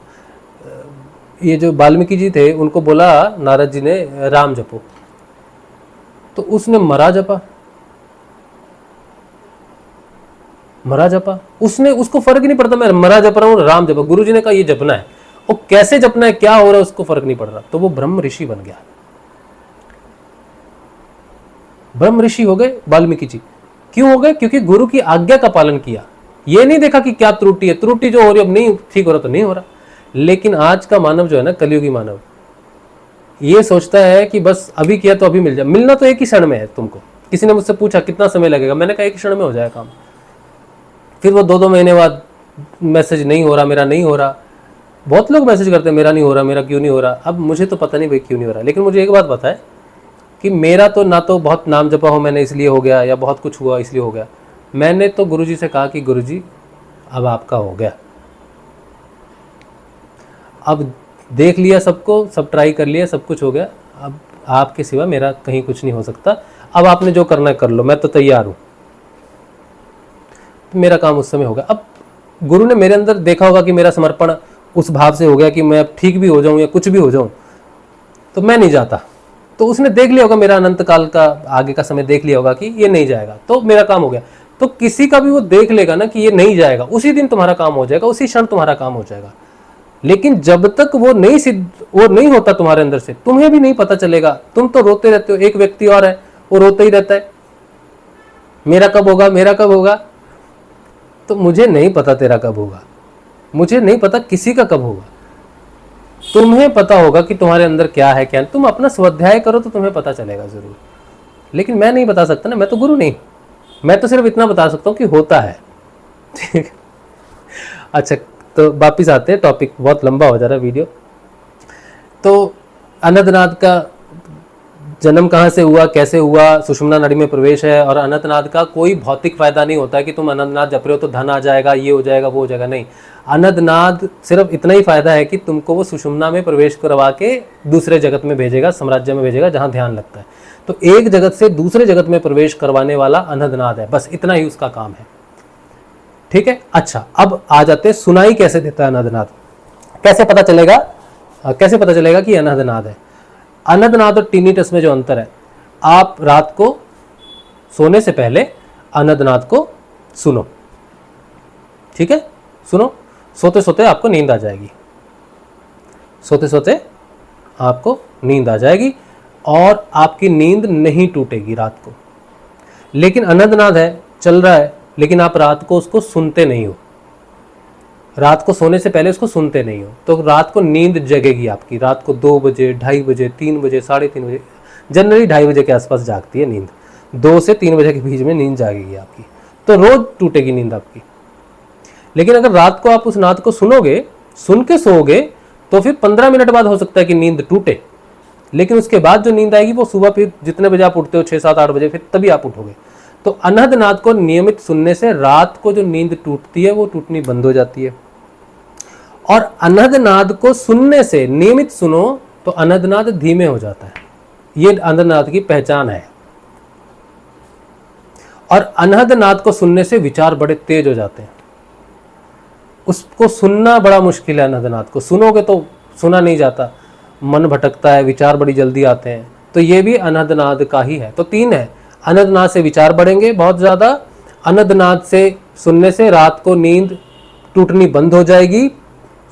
ये जो वाल्मीकि जी थे, उनको बोला नारद जी ने राम जपो, तो उसने मरा जपा, उसने, उसको फर्क ही नहीं पड़ता मैं मरा जप रहा हूं राम जपा। गुरु जी ने कहा ये जपना है, और कैसे जपना है क्या हो रहा है उसको फर्क नहीं पड़ रहा। तो वो ब्रह्म ऋषि बन गया, ब्रह्म ऋषि हो गए वाल्मीकि जी। क्यों हो गए? क्योंकि गुरु की आज्ञा का पालन किया। ये नहीं देखा कि क्या त्रुटि है, त्रुटि जो हो रही है अब नहीं ठीक हो रहा तो नहीं हो रहा। लेकिन आज का मानव जो है ना, कलियुगी मानव, ये सोचता है कि बस अभी किया तो अभी मिल जाए। मिलना तो एक ही क्षण में है तुमको। किसी ने मुझसे पूछा कितना समय लगेगा, मैंने कहा एक क्षण में हो जाए काम। फिर वो 2-2 महीने बाद मैसेज नहीं हो रहा, मेरा नहीं हो रहा। बहुत लोग मैसेज करते हैं मेरा नहीं हो रहा, मेरा क्यों नहीं हो रहा। अब मुझे तो पता नहीं भाई क्यों नहीं हो रहा, लेकिन मुझे एक बात पता है कि मेरा तो ना तो बहुत नाम जपा हो मैंने इसलिए हो गया, या बहुत कुछ हुआ इसलिए हो गया। मैंने तो गुरुजी से कहा कि गुरुजी अब आपका हो गया, अब देख लिया सबको, सब ट्राई कर लिया, सब कुछ हो गया, अब आपके सिवा मेरा कहीं कुछ नहीं हो सकता, अब आपने जो करना है कर लो, मैं तो तैयार हूँ। मेरा काम उस समय हो गया। अब गुरु ने मेरे अंदर देखा होगा कि मेरा समर्पण उस भाव से हो गया कि मैं अब ठीक भी हो जाऊं या कुछ भी हो जाऊं, तो मैं नहीं जाता। तो उसने देख लिया होगा मेरा अनंत काल का आगे का समय देख लिया होगा कि ये नहीं जाएगा, तो मेरा काम हो गया। तो किसी का भी वो देख लेगा ना कि ये नहीं जाएगा, उसी दिन तुम्हारा काम हो जाएगा, उसी क्षण तुम्हारा काम हो जाएगा। लेकिन जब तक वो नहीं होता तुम्हारे अंदर से, तुम्हें भी नहीं पता चलेगा। तुम तो रोते रहते हो। एक व्यक्ति और है, वो रोते ही रहता है, मेरा कब होगा, मेरा कब होगा। तो मुझे नहीं पता तेरा कब होगा, मुझे नहीं पता किसी का कब होगा। तुम्हें पता होगा कि तुम्हारे अंदर क्या है क्या। तुम अपना स्वाध्याय करो तो तुम्हें पता चलेगा जरूर। लेकिन मैं नहीं बता सकता ना, मैं तो गुरु नहीं। मैं तो सिर्फ इतना बता सकता हूँ कि होता है। ठीक। अच्छा, तो वापिस आते हैं, टॉपिक बहुत लंबा हो जा रहा है वीडियो। तो अनंतनाद का जन्म कहाँ से हुआ, कैसे हुआ, सुषुम्ना नाड़ी में प्रवेश है। और अनंतनाद का कोई भौतिक फायदा नहीं होता है कि तुम अनंतनाद जप रहे हो तो धन आ जाएगा, ये हो जाएगा, वो हो जाएगा। नहीं, अनंतनाद सिर्फ इतना ही फायदा है कि तुमको वो सुषुम्ना में प्रवेश करवा के दूसरे जगत में भेजेगा, साम्राज्य में भेजेगा जहाँ ध्यान लगता है। तो एक जगत से दूसरे जगत में प्रवेश करवाने वाला अनंतनाद है, बस इतना ही उसका काम है। ठीक है। अच्छा, अब आ जाते हैं सुनाई कैसे देता है अनंतनाद, कैसे पता चलेगा कि अनंतनाद है। अनंतनाद और टिनिटस में जो अंतर है, आप रात को सोने से पहले अनंतनाद को सुनो। ठीक है, सुनो। सोते सोते आपको नींद आ जाएगी, सोते सोते आपको नींद आ जाएगी और आपकी नींद नहीं टूटेगी रात को। लेकिन अनंतनाद है, चल रहा है, लेकिन आप रात को उसको सुनते नहीं हो, रात को सोने से पहले उसको सुनते नहीं हो, तो रात को नींद जगेगी आपकी। रात को 2 बजे, 2:30 बजे, 3 बजे, 3:30 बजे, जनरली 2:30 बजे के आसपास जागती है नींद। 2 से 3 बजे के बीच में नींद जागेगी आपकी, तो रोज टूटेगी नींद आपकी। लेकिन अगर रात को आप उस नाद को सुनोगे, सुन के सोओगे, तो फिर 15 मिनट बाद हो सकता है कि नींद टूटे। लेकिन उसके बाद जो नींद आएगी वो सुबह फिर जितने बजे आप उठते हो, 6, 7, 8 बजे, फिर तभी आप उठोगे। तो अनंतनाद को नियमित सुनने से रात को जो नींद टूटती है वो टूटनी बंद हो जाती है। और अनंतनाद को सुनने से, नियमित सुनो तो अनंतनाद धीमे हो जाता है। ये अनंतनाद की पहचान है। और अनंतनाद को सुनने से विचार बड़े तेज हो जाते हैं। उसको सुनना बड़ा मुश्किल है। अनंतनाद को सुनोगे तो सुना नहीं जाता, मन भटकता है, विचार बड़ी जल्दी आते हैं। तो ये भी अनंतनाद का ही है। तो 3 है, अनंतनाद से विचार बढ़ेंगे बहुत ज़्यादा, अनंतनाद से सुनने से रात को नींद टूटनी बंद हो जाएगी,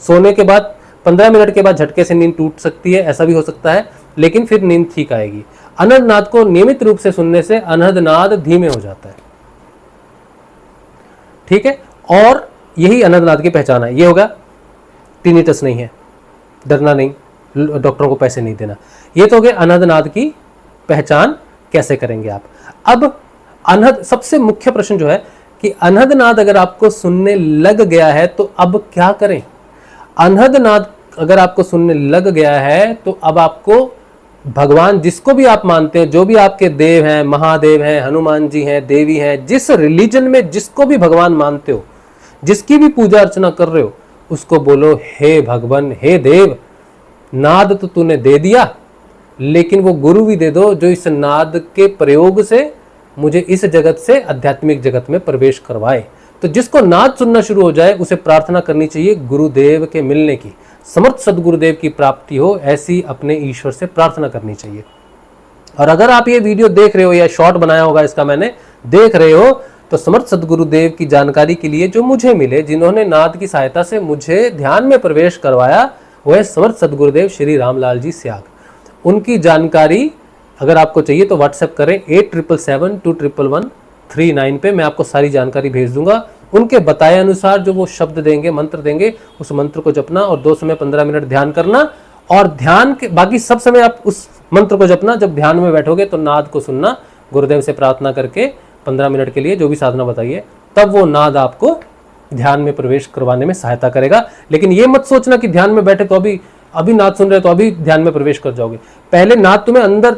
सोने के बाद 15 मिनट के बाद झटके से नींद टूट सकती है, ऐसा भी हो सकता है, लेकिन फिर नींद ठीक आएगी। अनहद नाद को नियमित रूप से सुनने से अनहद नाद धीमे हो जाता है। ठीक है, और यही अनहद नाद की पहचान है। ये होगा टिनिटस नहीं है, डरना नहीं, डॉक्टरों को पैसे नहीं देना। ये तो हो गया अनहद नाद की पहचान कैसे करेंगे आप। अब अनहद, सबसे मुख्य प्रश्न जो है कि अनहद नाद अगर आपको सुनने लग गया है तो अब क्या करें। अनहद नाद अगर आपको सुनने लग गया है तो अब आपको भगवान, जिसको भी आप मानते हैं, जो भी आपके देव हैं, महादेव हैं, हनुमान जी हैं, देवी हैं, जिस रिलीजन में जिसको भी भगवान मानते हो, जिसकी भी पूजा अर्चना कर रहे हो, उसको बोलो, हे भगवान, हे देव, नाद तो तूने दे दिया, लेकिन वो गुरु भी दे दो जो इस नाद के प्रयोग से मुझे इस जगत से आध्यात्मिक जगत में प्रवेश करवाए। तो जिसको नाद सुनना शुरू हो जाए उसे प्रार्थना करनी चाहिए गुरुदेव के मिलने की, समर्थ सदगुरुदेव की प्राप्ति हो, ऐसी अपने ईश्वर से प्रार्थना करनी चाहिए। और अगर आप ये वीडियो देख रहे हो या शॉर्ट बनाया होगा इसका मैंने, देख रहे हो, तो समर्थ सदगुरुदेव की जानकारी के लिए जो मुझे मिले, जिन्होंने नाद की सहायता से मुझे ध्यान में प्रवेश करवाया, वह समर्थ सदगुरुदेव श्री रामलाल जी स्याग। उनकी जानकारी अगर आपको चाहिए तो व्हाट्सएप करें 8772111139 पे, मैं आपको सारी जानकारी भेज दूंगा। उनके बताए अनुसार जो वो शब्द देंगे, मंत्र देंगे, उस मंत्र को जपना और 2 समय 15 मिनट ध्यान करना, और ध्यान के बाकी सब समय आप उस मंत्र को जपना। जब ध्यान में बैठोगे तो नाद को सुनना, गुरुदेव से प्रार्थना करके 15 मिनट के लिए जो भी साधना बताइए, तब वो नाद आपको ध्यान में प्रवेश करवाने में सहायता करेगा। लेकिन ये मत सोचना कि ध्यान में बैठे तो अभी नाद सुन रहे तो अभी ध्यान में प्रवेश कर जाओगे। पहले नाद तुम्हें अंदर,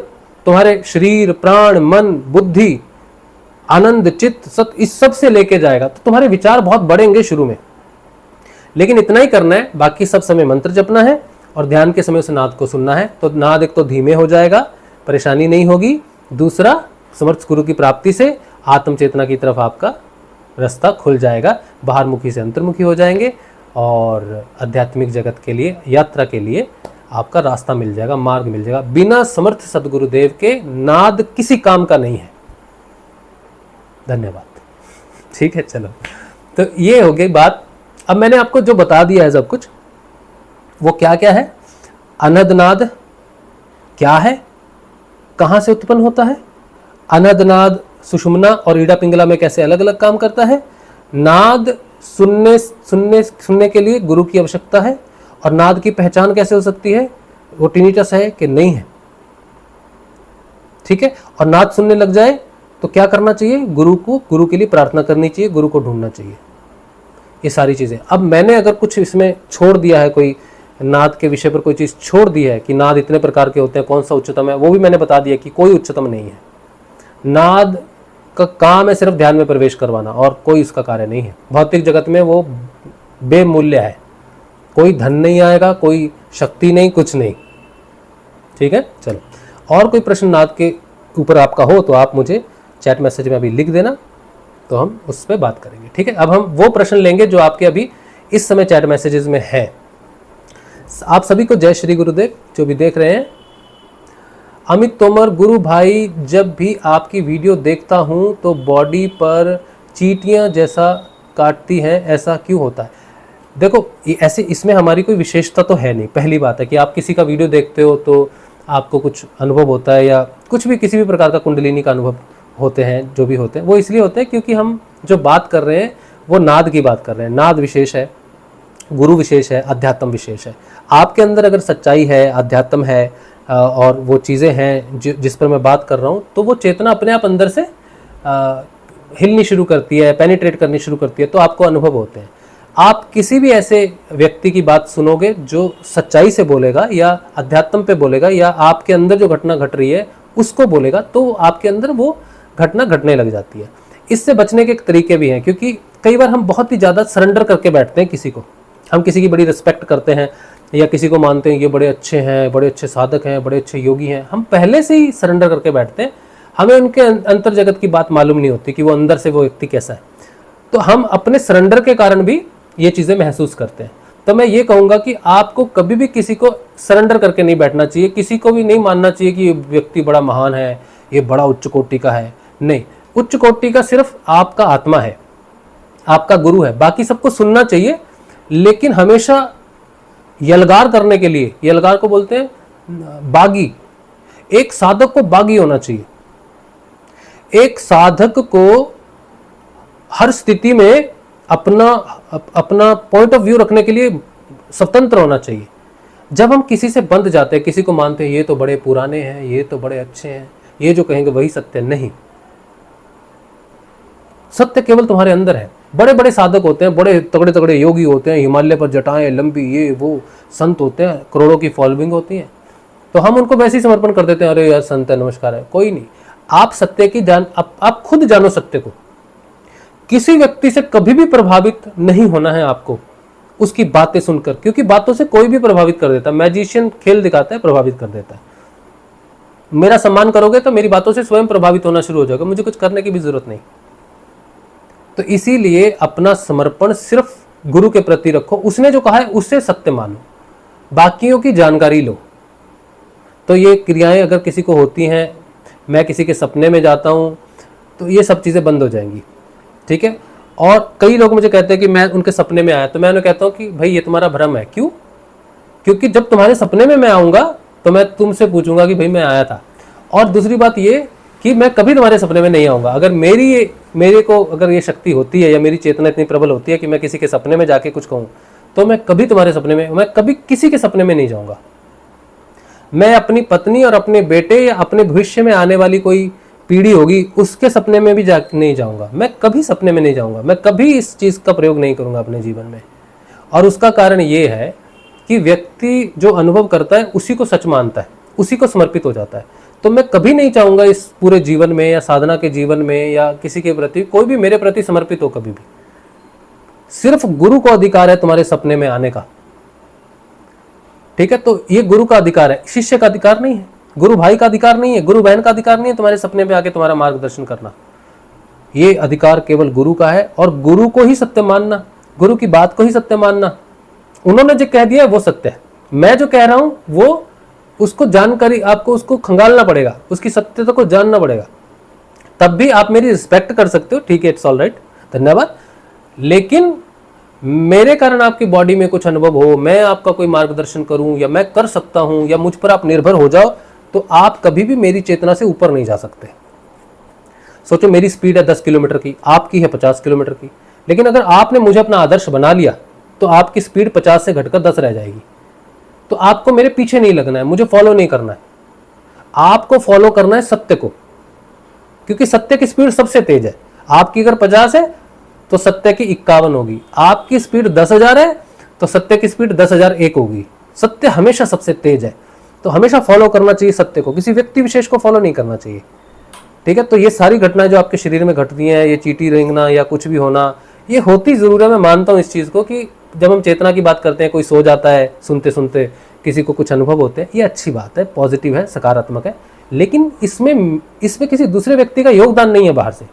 तुम्हारे शरीर, प्राण, मन, बुद्धि, आनंद, चित्त, सत, इस सब से लेके जाएगा। तो तुम्हारे विचार बहुत बढ़ेंगे शुरू में, लेकिन इतना ही करना है। बाकी सब समय मंत्र जपना है और ध्यान के समय उस नाद को सुनना है। तो नाद एक तो धीमे हो जाएगा, परेशानी नहीं होगी। दूसरा, समर्थ गुरु की प्राप्ति से आत्म चेतना की तरफ आपका रास्ता खुल जाएगा, बाहरमुखी से अंतर्मुखी हो जाएंगे और आध्यात्मिक जगत के लिए, यात्रा के लिए आपका रास्ता मिल जाएगा, मार्ग मिल जाएगा। बिना समर्थ सदगुरुदेव के नाद किसी काम का नहीं है। धन्यवाद। ठीक है, चलो, तो ये हो गई बात। अब मैंने आपको जो बता दिया है सब कुछ, वो क्या क्या है, अनहद नाद क्या है, कहां से उत्पन्न होता है, अनहद नाद सुषुम्ना और ईड़ा पिंगला में कैसे अलग अलग काम करता है, नाद सुनने के लिए गुरु की आवश्यकता है, और नाद की पहचान कैसे हो सकती है, वो टिनिटस है कि नहीं है। ठीक है, और नाद सुनने लग जाए तो क्या करना चाहिए, गुरु के लिए प्रार्थना करनी चाहिए, गुरु को ढूंढना चाहिए, ये सारी चीजें। अब मैंने अगर कुछ इसमें छोड़ दिया है, कोई नाद के विषय पर कोई चीज छोड़ दी है कि नाद इतने प्रकार के होते हैं, कौन सा उच्चतम है, वो भी मैंने बता दिया कि कोई उच्चतम नहीं है। नाद का काम है सिर्फ ध्यान में प्रवेश करवाना, और कोई इसका कार्य नहीं है। भौतिक जगत में वो बेमूल्य है, कोई धन नहीं आएगा, कोई शक्ति नहीं, कुछ नहीं। ठीक है, चलो, और कोई प्रश्न नाद के ऊपर आपका हो तो आप मुझे चैट मैसेज में अभी लिख देना, तो हम उस पर बात करेंगे। ठीक है, अब हम वो प्रश्न लेंगे जो आपके अभी इस समय चैट मैसेजेस में है। आप सभी को जय श्री गुरुदेव, जो भी देख रहे हैं। अमित तोमर, गुरु भाई, जब भी आपकी वीडियो देखता हूं तो बॉडी पर चींटियां जैसा काटती हैं, ऐसा क्यों होता है? देखो, ऐसे इसमें हमारी कोई विशेषता तो है नहीं। पहली बात है कि आप किसी का वीडियो देखते हो तो आपको कुछ अनुभव होता है, या कुछ भी किसी भी प्रकार का कुंडलिनी का अनुभव होते हैं, जो भी होते हैं वो इसलिए होते हैं क्योंकि हम जो बात कर रहे हैं वो नाद की बात कर रहे हैं। नाद विशेष है, गुरु विशेष है, अध्यात्म विशेष है। आपके अंदर अगर सच्चाई है, अध्यात्म है, और वो चीज़ें हैं जिस पर मैं बात कर रहा हूँ, तो वो चेतना अपने आप अंदर से हिलनी शुरू करती है, पेनिट्रेट करनी शुरू करती है, तो आपको अनुभव होते हैं। आप किसी भी ऐसे व्यक्ति की बात सुनोगे जो सच्चाई से बोलेगा या अध्यात्म पे बोलेगा या आपके अंदर जो घटना घट रही है उसको बोलेगा, तो आपके अंदर वो घटना घटने लग जाती है। इससे बचने के तरीके भी हैं, क्योंकि कई बार हम बहुत ही ज़्यादा सरेंडर करके बैठते हैं किसी को। हम किसी की बड़ी रिस्पेक्ट करते हैं या किसी को मानते हैं ये बड़े अच्छे हैं, बड़े अच्छे साधक हैं, बड़े अच्छे योगी हैं, हम पहले से ही सरेंडर करके बैठते हैं। हमें उनके अंतर जगत की बात मालूम नहीं होती कि वो अंदर से वो व्यक्ति कैसा है। तो हम अपने सरेंडर के कारण भी ये चीज़ें महसूस करते हैं। तो मैं ये कहूँगा कि आपको कभी भी किसी को सरेंडर करके नहीं बैठना चाहिए, किसी को भी नहीं मानना चाहिए कि ये व्यक्ति बड़ा महान है, ये बड़ा उच्च कोटि का है। नहीं, उच्च कोटि का सिर्फ आपका आत्मा है, आपका गुरु है। बाकी सबको सुनना चाहिए, लेकिन हमेशा यलगार करने के लिए, यलगार को बोलते हैं बागी, एक साधक को बागी होना चाहिए। एक साधक को हर स्थिति में अपना पॉइंट ऑफ व्यू रखने के लिए स्वतंत्र होना चाहिए। जब हम किसी से बंध जाते हैं, किसी को मानते हैं ये तो बड़े पुराने हैं, ये तो बड़े अच्छे हैं, ये जो कहेंगे वही सत्य, नहीं। सत्य केवल तुम्हारे अंदर है। बड़े बड़े साधक होते हैं, बड़े तगड़े तगड़े योगी होते हैं, हिमालय पर जटाएं लंबी, ये वो संत होते हैं, करोड़ों की फॉलोइंग होती है, तो हम उनको वैसे ही समर्पण कर देते हैं, अरे यार संत है, नमस्कार है। कोई नहीं, आप सत्य की आप खुद जानो सत्य को। किसी व्यक्ति से कभी भी प्रभावित नहीं होना है आपको उसकी बातें सुनकर, क्योंकि बातों से कोई भी प्रभावित कर देता है। मैजिशियन खेल दिखाता है, प्रभावित कर देता है। मेरा सम्मान करोगे तो मेरी बातों से स्वयं प्रभावित होना शुरू हो जाएगा, मुझे कुछ करने की भी जरूरत नहीं। तो इसीलिए अपना समर्पण सिर्फ गुरु के प्रति रखो, उसने जो कहा है उससे सत्य मानो, बाकियों की जानकारी लो। तो ये क्रियाएं अगर किसी को होती हैं, मैं किसी के सपने में जाता हूं, तो ये सब चीज़ें बंद हो जाएंगी, ठीक है। और कई लोग मुझे कहते हैं कि मैं उनके सपने में आया, तो मैं उन्हें कहता हूं कि भाई ये तुम्हारा भ्रम है। क्यों? क्योंकि जब तुम्हारे सपने में मैं आऊँगा तो मैं तुमसे पूछूंगा कि भाई मैं आया था। और दूसरी बात ये कि मैं कभी तुम्हारे सपने में नहीं आऊँगा। अगर मेरे को अगर ये शक्ति होती है या मेरी चेतना इतनी प्रबल होती है कि मैं किसी के सपने में जाके कुछ कहूँ, तो मैं कभी तुम्हारे सपने में, मैं कभी किसी के सपने में नहीं जाऊँगा। मैं अपनी पत्नी और अपने बेटे या अपने भविष्य में आने वाली कोई पीढ़ी होगी उसके सपने में भी नहीं जाऊंगा। मैं कभी सपने में नहीं जाऊंगा, मैं कभी इस चीज़ का प्रयोग नहीं करूंगा अपने जीवन में। और उसका कारण ये है कि व्यक्ति जो अनुभव करता है उसी को सच मानता है, उसी को समर्पित हो जाता है। तो मैं कभी नहीं चाहूंगा इस पूरे जीवन में या साधना के जीवन में या किसी के प्रति कोई भी मेरे प्रति समर्पित हो कभी भी। सिर्फ गुरु को अधिकार है तुम्हारे सपने में आने का, ठीक है। तो ये गुरु का अधिकार है, शिष्य का अधिकार नहीं है, गुरु भाई का अधिकार नहीं है, गुरु बहन का अधिकार नहीं है तुम्हारे सपने में आके तुम्हारा मार्गदर्शन करना। ये अधिकार केवल गुरु का है, और गुरु को ही सत्य मानना, गुरु की बात को ही सत्य मानना। उन्होंने जो कह दिया है वो सत्य है, मैं जो कह रहा हूं वो उसको जानकारी, आपको उसको खंगालना पड़ेगा, उसकी सत्यता को जानना पड़ेगा, तब भी आप मेरी रिस्पेक्ट कर सकते हो, ठीक है, इट्स ऑल राइट, धन्यवाद। लेकिन मेरे कारण आपकी बॉडी में कुछ अनुभव हो, मैं आपका कोई मार्गदर्शन करूं या मैं कर सकता हूं या मुझ पर आप निर्भर हो जाओ, तो आप कभी भी मेरी चेतना से ऊपर नहीं जा सकते। सोचो मेरी स्पीड है 10 किलोमीटर की, आपकी है 50 किलोमीटर की, लेकिन अगर आपने मुझे अपना आदर्श बना लिया तो आपकी स्पीड 50 से घटकर 10 रह जाएगी। तो आपको मेरे पीछे नहीं लगना है, मुझे फॉलो नहीं करना है, आपको फॉलो करना है सत्य को, क्योंकि सत्य की स्पीड सबसे तेज है। आपकी अगर 50 है तो सत्य की 51 होगी, आपकी स्पीड 10,000 है तो सत्य की स्पीड 10,001 होगी। सत्य हमेशा सबसे तेज है, तो हमेशा फॉलो करना चाहिए सत्य को, किसी व्यक्ति विशेष को फॉलो नहीं करना चाहिए, ठीक है। तो ये सारी घटनाएं जो आपके शरीर में घटती हैं, ये चींटी रेंगना या कुछ भी होना, ये होती जरूर है। मैं मानता हूँ इस चीज़ को कि जब हम चेतना की बात करते हैं, कोई सो जाता है सुनते सुनते, किसी को कुछ अनुभव होते हैं, ये अच्छी बात है, पॉजिटिव है, सकारात्मक है, लेकिन इसमें किसी दूसरे व्यक्ति का योगदान नहीं है बाहर से,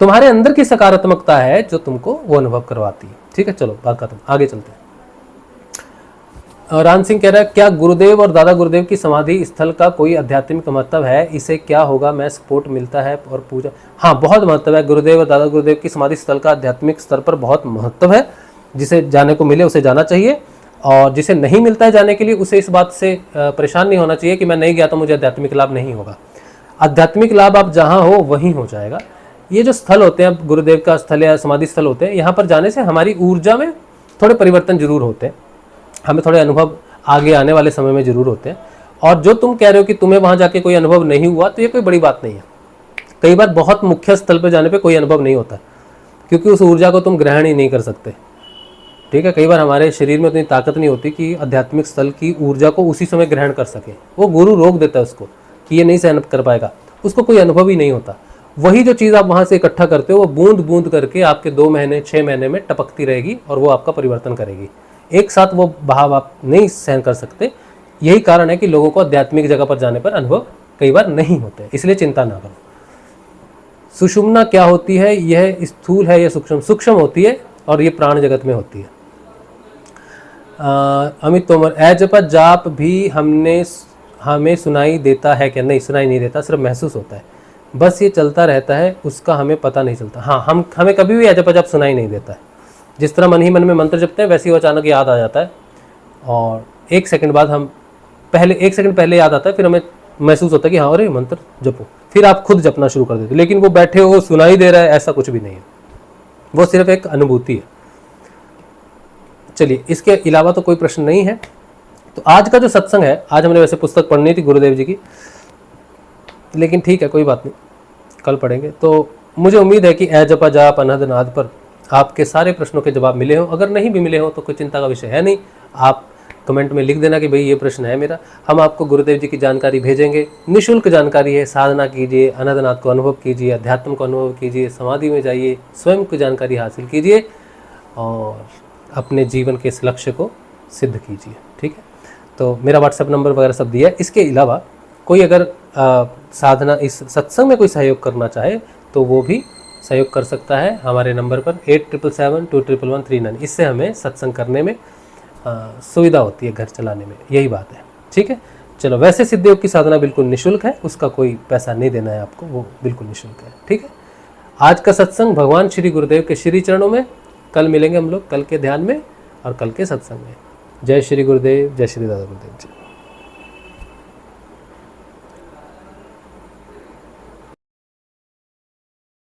तुम्हारे अंदर की सकारात्मकता है जो तुमको वो अनुभव करवाती है, ठीक है। चलो बात खत्म, आगे चलते हैं। राम सिंह कह रहा है, क्या गुरुदेव और दादा गुरुदेव की समाधि स्थल का कोई आध्यात्मिक महत्व है? इसे क्या होगा, मैं सपोर्ट मिलता है और पूजा? हाँ, बहुत महत्व है। गुरुदेव और दादा गुरुदेव की समाधि स्थल का आध्यात्मिक स्तर पर बहुत महत्व है। जिसे जाने को मिले उसे जाना चाहिए, और जिसे नहीं मिलता है जाने के लिए उसे इस बात से परेशान नहीं होना चाहिए कि मैं नहीं गया तो मुझे आध्यात्मिक लाभ नहीं होगा। आध्यात्मिक लाभ आप जहाँ हो वहीं हो जाएगा। ये जो स्थल होते हैं, गुरुदेव का स्थल या समाधि स्थल होते हैं, यहाँ पर जाने से हमारी ऊर्जा में थोड़े परिवर्तन जरूर होते हैं, हमें थोड़े अनुभव आगे आने वाले समय में जरूर होते हैं। और जो तुम कह रहे हो कि तुम्हें वहाँ जाके कोई अनुभव नहीं हुआ, तो ये कोई बड़ी बात नहीं है। कई बार बहुत मुख्य स्थल पर जाने पर कोई अनुभव नहीं होता, क्योंकि उस ऊर्जा को तुम ग्रहण ही नहीं कर सकते, ठीक है। कई बार हमारे शरीर में उतनी ताकत नहीं होती कि आध्यात्मिक स्थल की ऊर्जा को उसी समय ग्रहण कर सके। वो गुरु रोक देता है उसको कि ये नहीं सहन कर पाएगा, उसको कोई अनुभव ही नहीं होता। वही जो चीज़ आप वहाँ से इकट्ठा करते हो, वो बूंद बूंद करके आपके 2 महीने 6 महीने में टपकती रहेगी और वो आपका परिवर्तन करेगी। एक साथ वो बहाव आप नहीं सहन कर सकते। यही कारण है कि लोगों को आध्यात्मिक जगह पर जाने पर अनुभव कई बार नहीं होते, इसलिए चिंता ना करो। सुषुम्ना क्या होती है? यह स्थूल है या सूक्ष्म? सूक्ष्म होती है और ये प्राण जगत में होती है। अमित तोमर, जप जाप भी हमें सुनाई देता है क्या? नहीं, सुनाई नहीं देता, सिर्फ महसूस होता है, बस ये चलता रहता है, उसका हमें पता नहीं चलता। हाँ, हमें कभी भी जप सुनाई नहीं देता है। जिस तरह मन ही मन में मंत्र जपते हैं, वैसे ही वो अचानक याद आ जाता है, और 1 सेकंड बाद 1 सेकंड पहले याद आता है, फिर हमें महसूस होता है कि हाँ अरे मंत्र जपो, फिर आप खुद जपना शुरू कर देते, लेकिन वो बैठे हो सुनाई दे रहा है, ऐसा कुछ भी नहीं है, वो सिर्फ एक अनुभूति है। चलिए, इसके अलावा तो कोई प्रश्न नहीं है। तो आज का जो सत्संग है, आज हमने वैसे पुस्तक पढ़नी थी गुरुदेव जी की, लेकिन ठीक है कोई बात नहीं, कल पढ़ेंगे। तो मुझे उम्मीद है कि ए जपा जाप अनहद नाद पर आपके सारे प्रश्नों के जवाब मिले हों। अगर नहीं भी मिले हों तो कोई चिंता का विषय है नहीं, आप कमेंट में लिख देना कि भाई ये प्रश्न है मेरा, हम आपको गुरुदेव जी की जानकारी भेजेंगे। निःशुल्क जानकारी है, साधना कीजिए, अनंतनाथ को अनुभव कीजिए, अध्यात्म को अनुभव कीजिए, समाधि में जाइए, स्वयं की जानकारी हासिल कीजिए और अपने जीवन के इस लक्ष्य को सिद्ध कीजिए। ठीक है, तो मेरा व्हाट्सएप नंबर वगैरह सब दिया है। इसके अलावा कोई अगर साधना इस सत्संग में कोई सहयोग करना चाहे तो वो भी सहयोग कर सकता है हमारे नंबर पर 8777211139। इससे हमें सत्संग करने में सुविधा होती है, घर चलाने में, यही बात है। ठीक है, चलो, वैसे सिद्धयोग की साधना बिल्कुल निःशुल्क है, उसका कोई पैसा नहीं देना है आपको, वो बिल्कुल निःशुल्क है। ठीक है, आज का सत्संग भगवान श्री गुरुदेव के श्री चरणों में। कल मिलेंगे हम लोग, कल के ध्यान में और कल के सत्संग में। जय श्री गुरुदेव, जय श्री दादा गुरुदेव जी।